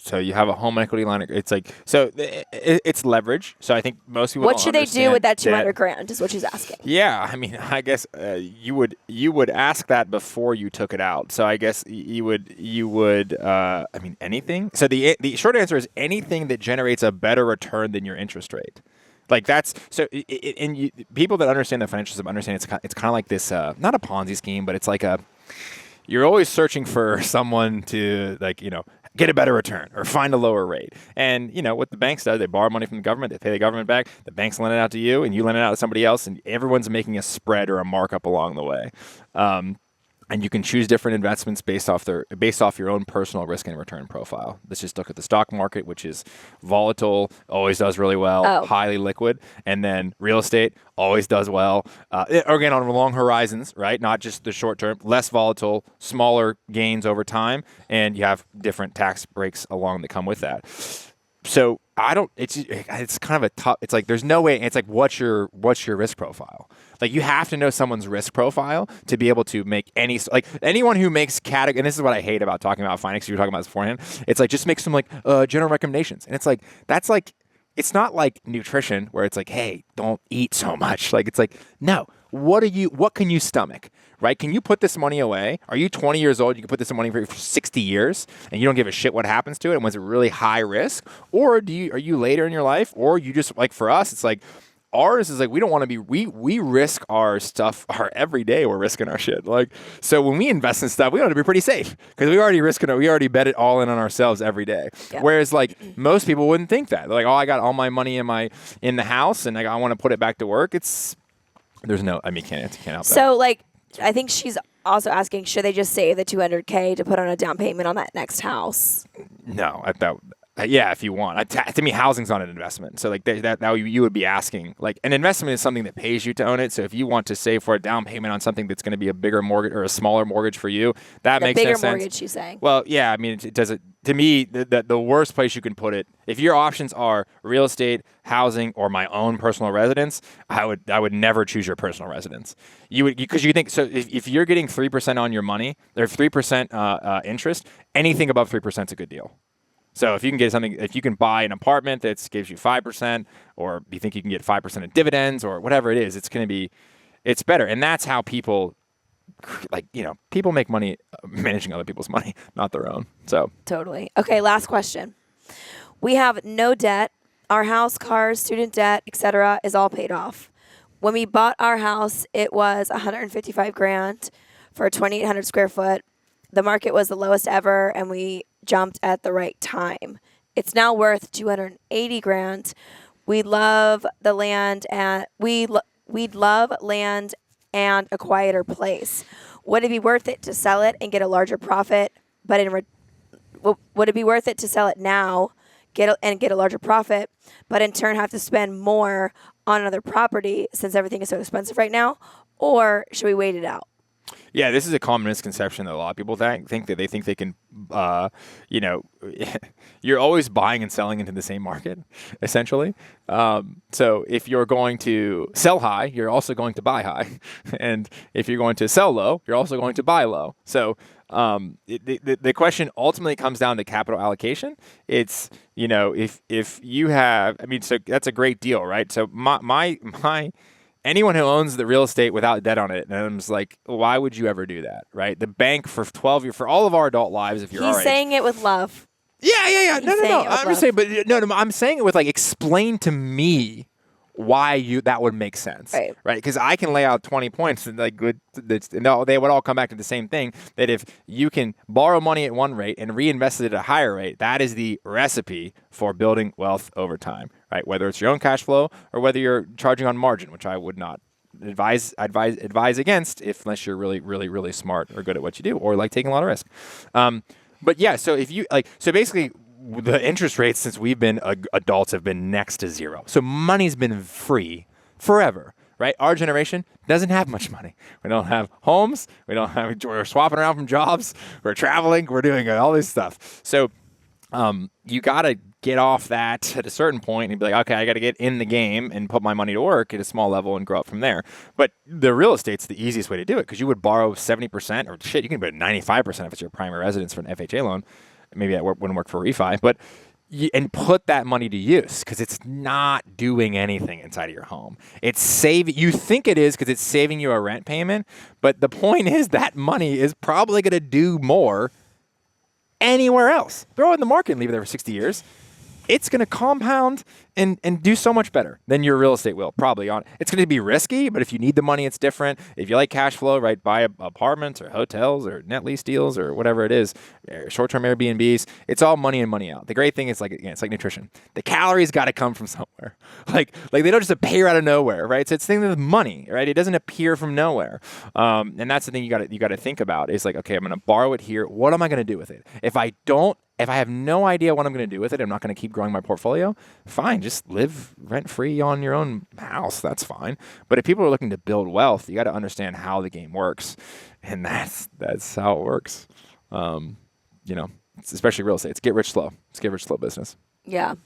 [SPEAKER 2] So you have a home equity line. It's leverage. So I think most people.
[SPEAKER 1] What should they do with that $200,000? Is what she's asking.
[SPEAKER 2] Yeah, I mean, I guess you would ask that before you took it out. So I guess you would. I mean, anything. So the short answer is anything that generates a better return than your interest rate. Like that's so. People that understand the financial system understand it's kind of like this. Not a Ponzi scheme, but it's like you're always searching for someone to get a better return or find a lower rate. And, what the banks do, they borrow money from the government, they pay the government back, the banks lend it out to you, and you lend it out to somebody else, and everyone's making a spread or a markup along the way. And you can choose different investments based off your own personal risk and return profile. Let's just look at the stock market, which is volatile, always does really well, highly liquid, and then real estate always does well. Again, on long horizons, right? Not just the short term, less volatile, smaller gains over time, and you have different tax breaks along that come with that. So it's kind of a tough, it's like, there's no way. It's like, what's your risk profile? Like, you have to know someone's risk profile to be able to make anyone who makes category. And this is what I hate about talking about finance. You were talking about this beforehand. It's like, just make some general recommendations. And it's like, it's not like nutrition where it's like, hey, don't eat so much. Like, it's like, no, what can you stomach? Right? Can you put this money away? Are you 20 years old? You can put this money for 60 years and you don't give a shit what happens to it. And was it really high risk? Or are you later in your life? Or you just, like for us, it's like, ours is like, we don't want to be, we risk our stuff, our every day we're risking our shit. Like, so when we invest in stuff, we want to be pretty safe because we already bet it all in on ourselves every day.
[SPEAKER 1] Yeah.
[SPEAKER 2] Whereas like most people wouldn't think that. They're like, oh, I got all my money in the house and I want to put it back to work. There's no, I mean, can't help that.
[SPEAKER 1] So like, I think she's also asking, should they just save the $200K to put on a down payment on that next house?
[SPEAKER 2] No, yeah, if you want. To me, housing's not an investment. So like that now you would be asking, like, an investment is something that pays you to own it. So if you want to save for a down payment on something that's going to be a bigger mortgage or a smaller mortgage for you, that makes no sense.
[SPEAKER 1] Bigger mortgage, she's saying.
[SPEAKER 2] Well, yeah, I mean, it does it. To me, the worst place you can put it, if your options are real estate, housing, or my own personal residence, I would never choose your personal residence. Because you think, so if you're getting 3% on your money, or 3% interest, anything above 3% is a good deal. So if you can get something, if you can buy an apartment that gives you 5%, or you think you can get 5% of dividends, or whatever it is, it's better. And that's how people, like, people make money managing other people's money, not their own. So
[SPEAKER 1] totally. Okay, last question. We have no debt. Our house, cars, student debt, etc., is all paid off. When we bought our house, it was $155,000 for 2,800 square foot. The market was the lowest ever, and we jumped at the right time. It's now worth $280,000. We love the land, and we'd love land and a quieter place. Would it be worth it to sell it and get a larger profit? But would it be worth it to sell it now, get a larger profit, but in turn have to spend more on another property since everything is so expensive right now? Or should we wait it out?
[SPEAKER 2] Yeah, this is a common misconception that a lot of people think that they think they can, you're always buying and selling into the same market, essentially. So if you're going to sell high, you're also going to buy high. And if you're going to sell low, you're also going to buy low. So the question ultimately comes down to capital allocation. It's, if you have, so that's a great deal, right? So my anyone who owns the real estate without debt on it, and I'm just like, why would you ever do that, right? The bank for 12 years, for all of our adult lives, if you're
[SPEAKER 1] He's saying it with love.
[SPEAKER 2] Yeah. No. I'm just saying, but no, I'm saying it with like, explain to me why that would make sense, right? Because I can lay out 20 points and like they would all come back to the same thing, that if you can borrow money at one rate and reinvest it at a higher rate, that is the recipe for building wealth over time, right? Whether it's your own cash flow or whether you're charging on margin, which I would not advise against unless you're really, really, really smart or good at what you do or like taking a lot of risk. But yeah, so if you so basically, the interest rates since we've been adults have been next to zero. So money's been free forever, right? Our generation doesn't have much money. We don't have homes. We're swapping around from jobs. We're traveling. We're doing all this stuff. So you got to get off that at a certain point and be like, okay, I got to get in the game and put my money to work at a small level and grow up from there. But the real estate's the easiest way to do it because you would borrow 70% or shit, you can put 95% if it's your primary residence for an FHA loan. Maybe that wouldn't work for refi, but and put that money to use because it's not doing anything inside of your home. It's saving. You think it is because it's saving you a rent payment, but the point is that money is probably going to do more anywhere else. Throw it in the market and leave it there for 60 years. It's going to compound and do so much better than your real estate will, probably. It's going to be risky, but if you need the money, it's different. If you like cash flow, right, buy apartments or hotels or net lease deals or whatever it is, short-term Airbnbs, it's all money in, money out. The great thing is, it's like nutrition. The calories got to come from somewhere. Like they don't just appear out of nowhere, right? So it's the thing with money, right? It doesn't appear from nowhere. And that's the thing you got to think about is like, okay, I'm going to borrow it here. What am I going to do with it? If I have no idea what I'm going to do with it, I'm not going to keep growing my portfolio, fine, just live rent-free on your own house. That's fine. But if people are looking to build wealth, you got to understand how the game works. And that's how it works. Especially real estate. It's get rich slow. It's get rich slow business.
[SPEAKER 1] Yeah.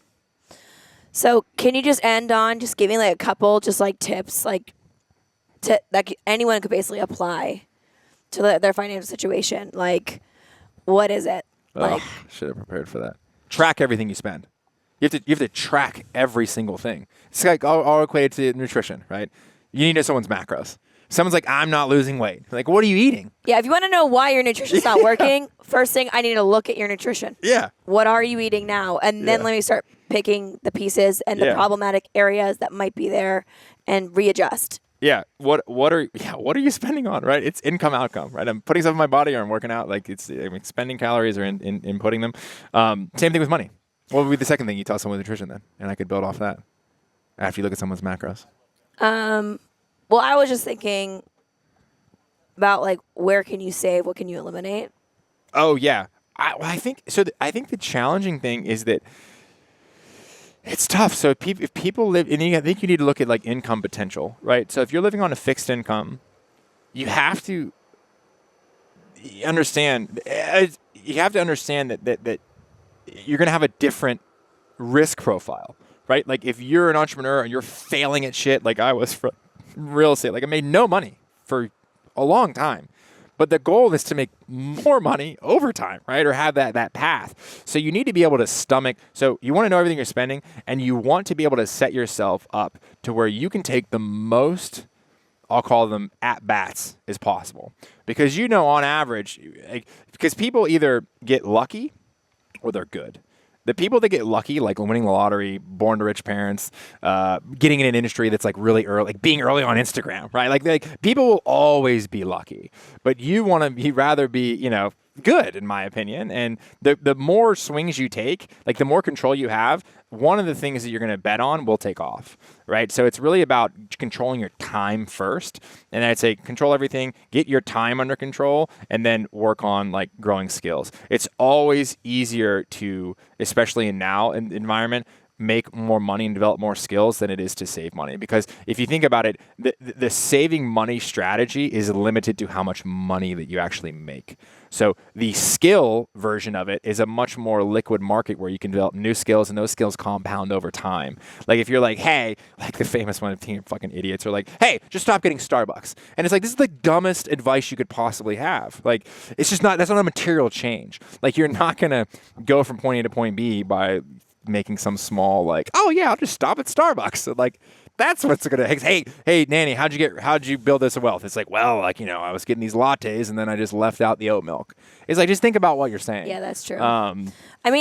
[SPEAKER 1] So can you just end on just giving like a couple just like tips that anyone could basically apply to their financial situation? Like, what is it?
[SPEAKER 2] Should have prepared for that. Track everything you spend. You have to track every single thing. It's like all equated to nutrition, right? You need to know someone's macros, Someone's like, I'm not losing weight. Like, what are you eating?
[SPEAKER 1] Yeah, if you want to know why your nutrition's not working, first thing, I need to look at your nutrition.
[SPEAKER 2] Yeah.
[SPEAKER 1] What are you eating now? And then let me start picking the pieces and the problematic areas that might be there and readjust.
[SPEAKER 2] Yeah. What are you spending on, right? It's income outcome, right? I'm putting stuff in my body or I'm working out. Like spending calories or in putting them. Same thing with money. What would be the second thing you tell someone with nutrition then? And I could build off that after you look at someone's macros.
[SPEAKER 1] Well, I was just thinking about like, where can you save? What can you eliminate?
[SPEAKER 2] Oh yeah. I think so. I think the challenging thing is that it's tough. So if people live, and I think you need to look at like income potential, right? So if you're living on a fixed income, you have to understand. You have to understand that you're going to have a different risk profile, right? Like if you're an entrepreneur and you're failing at shit, like I was for real estate, like I made no money for a long time. But the goal is to make more money over time, right? Or have that path. So you need to be able to stomach. So you want to know everything you're spending, and you want to be able to set yourself up to where you can take the most, I'll call them at-bats, as possible. Because on average, because people either get lucky or they're good. The people that get lucky, like winning the lottery, born to rich parents, getting in an industry that's like really early, like being early on Instagram, right? Like people will always be lucky, but you want to rather be, good, in my opinion. And the more swings you take, like the more control you have, one of the things that you're going to bet on will take off, right? So it's really about controlling your time first. And I'd say control everything, get your time under control, and then work on like growing skills. It's always easier to, especially in now environment, make more money and develop more skills than it is to save money. Because if you think about it, the saving money strategy is limited to how much money that you actually make. So the skill version of it is a much more liquid market where you can develop new skills, and those skills compound over time. Like if you're like, hey, like the famous one of team fucking idiots are like, hey, just stop getting Starbucks. And it's like, this is the dumbest advice you could possibly have. Like, it's just not, that's not a material change. Like you're not going to go from point A to point B by making some small like, oh yeah, I'll just stop at Starbucks. So like that's what's gonna, hey Nanny, how'd you build this wealth? It's like, well, like, I was getting these lattes and then I just left out the oat milk. It's like, just think about what you're saying.
[SPEAKER 1] Yeah, that's true. I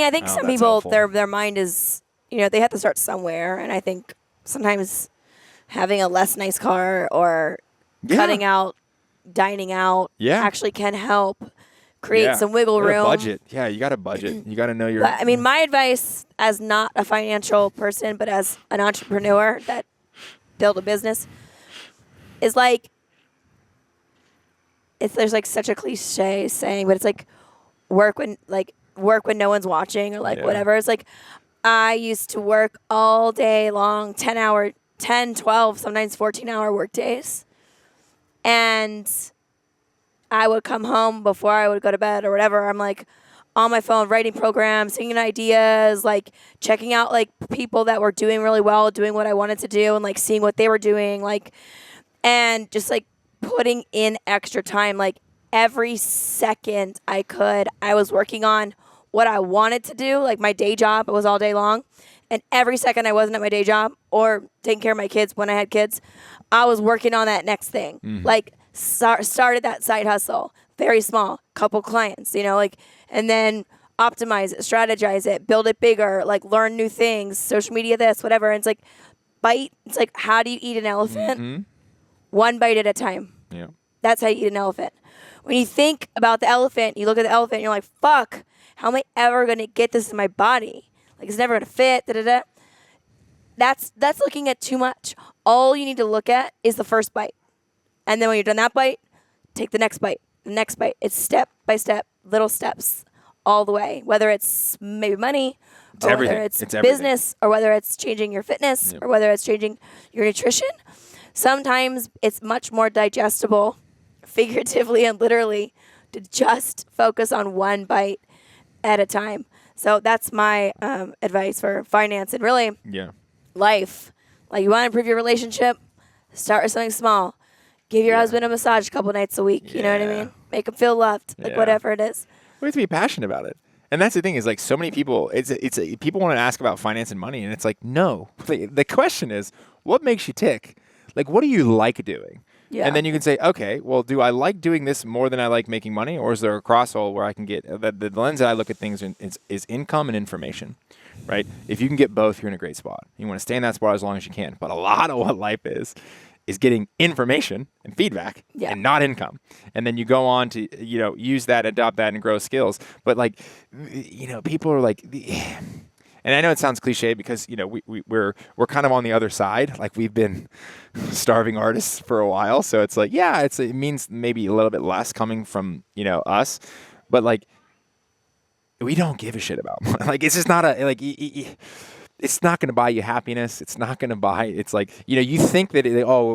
[SPEAKER 1] think some people, their mind is, they have to start somewhere. And I think sometimes having a less nice car or cutting out dining out actually can help create some wiggle room.
[SPEAKER 2] Budget. Yeah, you got to budget. You got to know your...
[SPEAKER 1] But, my advice as not a financial person, but as an entrepreneur that built a business is like, there's like such a cliche saying, but it's like work when no one's watching or like whatever. It's like, I used to work all day long, 10, 12, sometimes 14-hour work days. And I would come home before I would go to bed or whatever. I'm like on my phone, writing programs, thinking ideas, like checking out like people that were doing really well, doing what I wanted to do and like seeing what they were doing, like, and just like putting in extra time. Like every second I could, I was working on what I wanted to do. Like my day job, it was all day long. And every second I wasn't at my day job or taking care of my kids when I had kids, I was working on that next thing. Mm-hmm. Like, started that side hustle, very small, couple clients, and then optimize it, strategize it, build it bigger, like learn new things, social media, this, whatever. And it's like bite. It's like, how do you eat an elephant? Mm-hmm. One bite at a time. Yeah. That's how you eat an elephant. When you think about the elephant, you look at the elephant and you're like, fuck, how am I ever going to get this in my body? Like it's never going to fit, da-da-da. That's looking at too much. All you need to look at is the first bite. And then when you're done that bite, take the next bite, the next bite. It's step by step, little steps all the way, whether it's maybe money or whether it's business or whether it's changing your fitness or whether it's changing your nutrition. Sometimes it's much more digestible, figuratively and literally, to just focus on one bite at a time. So that's my advice for finance and really life. Like you want to improve your relationship, start with something small. Give your husband a massage a couple nights a week. You know what I mean? Make him feel loved, like whatever it is.
[SPEAKER 2] We have to be passionate about it. And that's the thing is like so many people, people want to ask about finance and money. And it's like, no. The question is, what makes you tick? Like, what do you like doing?
[SPEAKER 1] Yeah.
[SPEAKER 2] And then you can say, okay, well, do I like doing this more than I like making money? Or is there a crosshole where I can get the lens that I look at things in is income and information, right? If you can get both, you're in a great spot. You want to stay in that spot as long as you can. But a lot of what life is getting information and feedback and not income. And then you go on to, use that, adopt that, and grow skills. But like, people are like, and I know it sounds cliche because, we're kind of on the other side. Like we've been starving artists for a while. So it's like, it means maybe a little bit less coming from, us. But like, we don't give a shit about money. Like, it's just not it's not going to buy you happiness. It's not going to buy. It's like, you think that,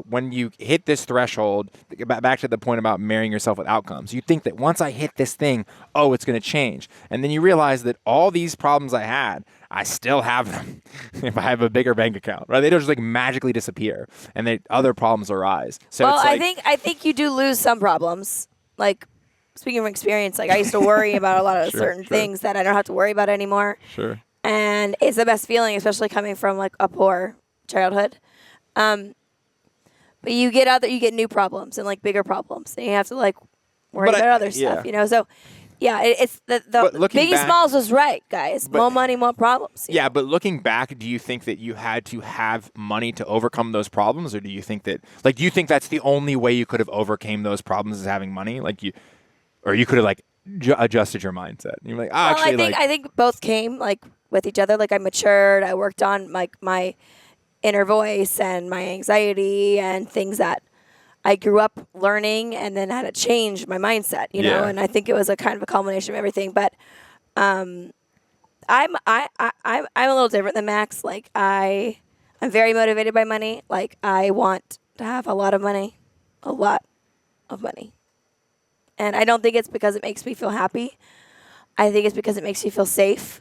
[SPEAKER 2] when you hit this threshold, back to the point about marrying yourself with outcomes, you think that once I hit this thing, it's going to change. And then you realize that all these problems I had, I still have them if I have a bigger bank account, right? They don't just like magically disappear and then other problems arise. So
[SPEAKER 1] well,
[SPEAKER 2] it's like,
[SPEAKER 1] I think you do lose some problems. Like, speaking from experience, like I used to worry about a lot of certain things that I don't have to worry about anymore.
[SPEAKER 2] Sure.
[SPEAKER 1] And it's the best feeling, especially coming from like a poor childhood. But you get out there, you get new problems and like bigger problems, and you have to like worry about other stuff, So it's the Biggie Smalls was right, guys. More money, more problems.
[SPEAKER 2] Yeah, but looking back, do you think that you had to have money to overcome those problems, or do you think that's the only way you could have overcame those problems is having money? Or you could have like adjusted your mindset. You're like,
[SPEAKER 1] I think both came like with each other. Like I matured, I worked on like my inner voice and my anxiety and things that I grew up learning, and then had to change my mindset, know. And I think it was a kind of a culmination of everything. But I'm a little different than Max. Like I'm very motivated by money. Like I want to have a lot of money. And I don't think it's because it makes me feel happy. I think it's because it makes me feel safe.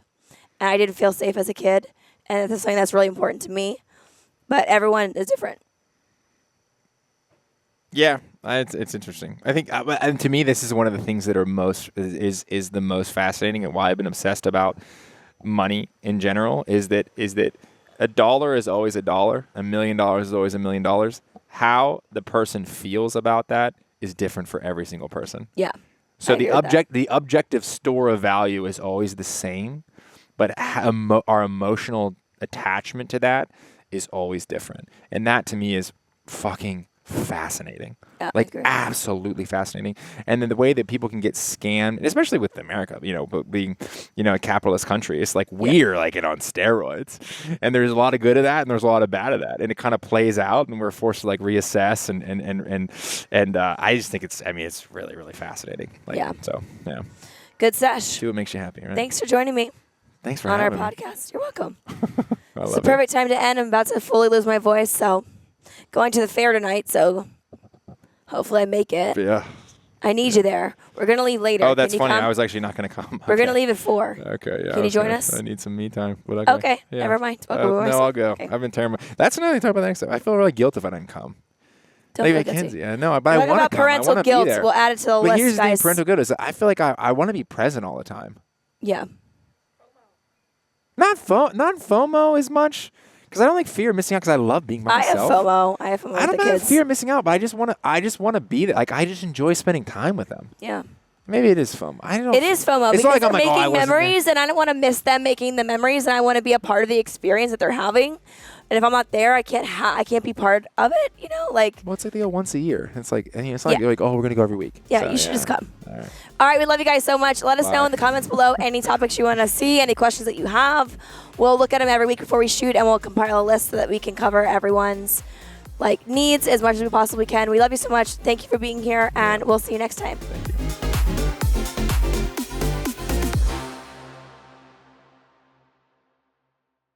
[SPEAKER 1] And I didn't feel safe as a kid. And that's something that's really important to me. But everyone is different.
[SPEAKER 2] Yeah, it's interesting. I think, and to me, this is one of the things that are is the most fascinating, and why I've been obsessed about money in general. Is that a dollar is always a dollar, $1 million is always $1 million. How the person feels about that is different for every single person.
[SPEAKER 1] Yeah.
[SPEAKER 2] So the objective store of value is always the same, but our emotional attachment to that is always different. And that to me is fucking fascinating.
[SPEAKER 1] Yeah,
[SPEAKER 2] like absolutely fascinating. And then the way that people can get scammed, especially with America, being, a capitalist country, it's like we're like it on steroids. And there's a lot of good of that and there's a lot of bad of that. And it kind of plays out and we're forced to like reassess and I just think it's really, really fascinating. So yeah.
[SPEAKER 1] Good sesh.
[SPEAKER 2] Do what makes you happy, right?
[SPEAKER 1] Thanks for joining me.
[SPEAKER 2] Thanks for
[SPEAKER 1] on our
[SPEAKER 2] having
[SPEAKER 1] podcast. You're welcome.
[SPEAKER 2] It's
[SPEAKER 1] the perfect time to end. I'm about to fully lose my voice, so going to the fair tonight, so hopefully I make it.
[SPEAKER 2] Yeah.
[SPEAKER 1] I need you there. We're going to leave later.
[SPEAKER 2] Oh, that's funny.
[SPEAKER 1] Come?
[SPEAKER 2] I was actually not going to come.
[SPEAKER 1] We're going to leave at 4.
[SPEAKER 2] Okay, yeah.
[SPEAKER 1] Can you join us?
[SPEAKER 2] I need some me time.
[SPEAKER 1] Okay,
[SPEAKER 2] yeah.
[SPEAKER 1] never mind.
[SPEAKER 2] No, I'll go.
[SPEAKER 1] Okay.
[SPEAKER 2] I've been tearing That's another thing to talk about next time. I feel really guilty if I didn't come.
[SPEAKER 1] Don't
[SPEAKER 2] Maybe
[SPEAKER 1] feel guilty.
[SPEAKER 2] Yeah, no, but I want to come.
[SPEAKER 1] About parental guilt. We'll add it to the list,
[SPEAKER 2] here's the thing,
[SPEAKER 1] guys.
[SPEAKER 2] parental guilt is I feel like I want to be present all the time.
[SPEAKER 1] Yeah.
[SPEAKER 2] Not FOMO as much, because I don't like fear of missing out. Because I love being by myself.
[SPEAKER 1] I have FOMO.
[SPEAKER 2] I
[SPEAKER 1] with
[SPEAKER 2] don't
[SPEAKER 1] the
[SPEAKER 2] have
[SPEAKER 1] kids.
[SPEAKER 2] fear of missing out, but I just want to be there. Like I just enjoy spending time with them.
[SPEAKER 1] Yeah.
[SPEAKER 2] Maybe it is FOMO. I don't know.
[SPEAKER 1] It is FOMO
[SPEAKER 2] It's
[SPEAKER 1] because
[SPEAKER 2] like
[SPEAKER 1] they're
[SPEAKER 2] I'm like,
[SPEAKER 1] making
[SPEAKER 2] I wasn't
[SPEAKER 1] memories, and I don't want to miss them making the memories, and I want to be a part of the experience that they're having. And if I'm not there, I can't be part of it. Like.
[SPEAKER 2] Well, it's like they go once a year. It's like, and it's not like you're like, we're gonna go every week.
[SPEAKER 1] Yeah,
[SPEAKER 2] So,
[SPEAKER 1] you should just come.
[SPEAKER 2] All right.
[SPEAKER 1] We love you guys so much. Let us know in the comments below any topics you want to see, any questions that you have. We'll look at them every week before we shoot, and we'll compile a list so that we can cover everyone's needs as much as we possibly can. We love you so much. Thank you for being here, and we'll see you next time.
[SPEAKER 2] Thank you.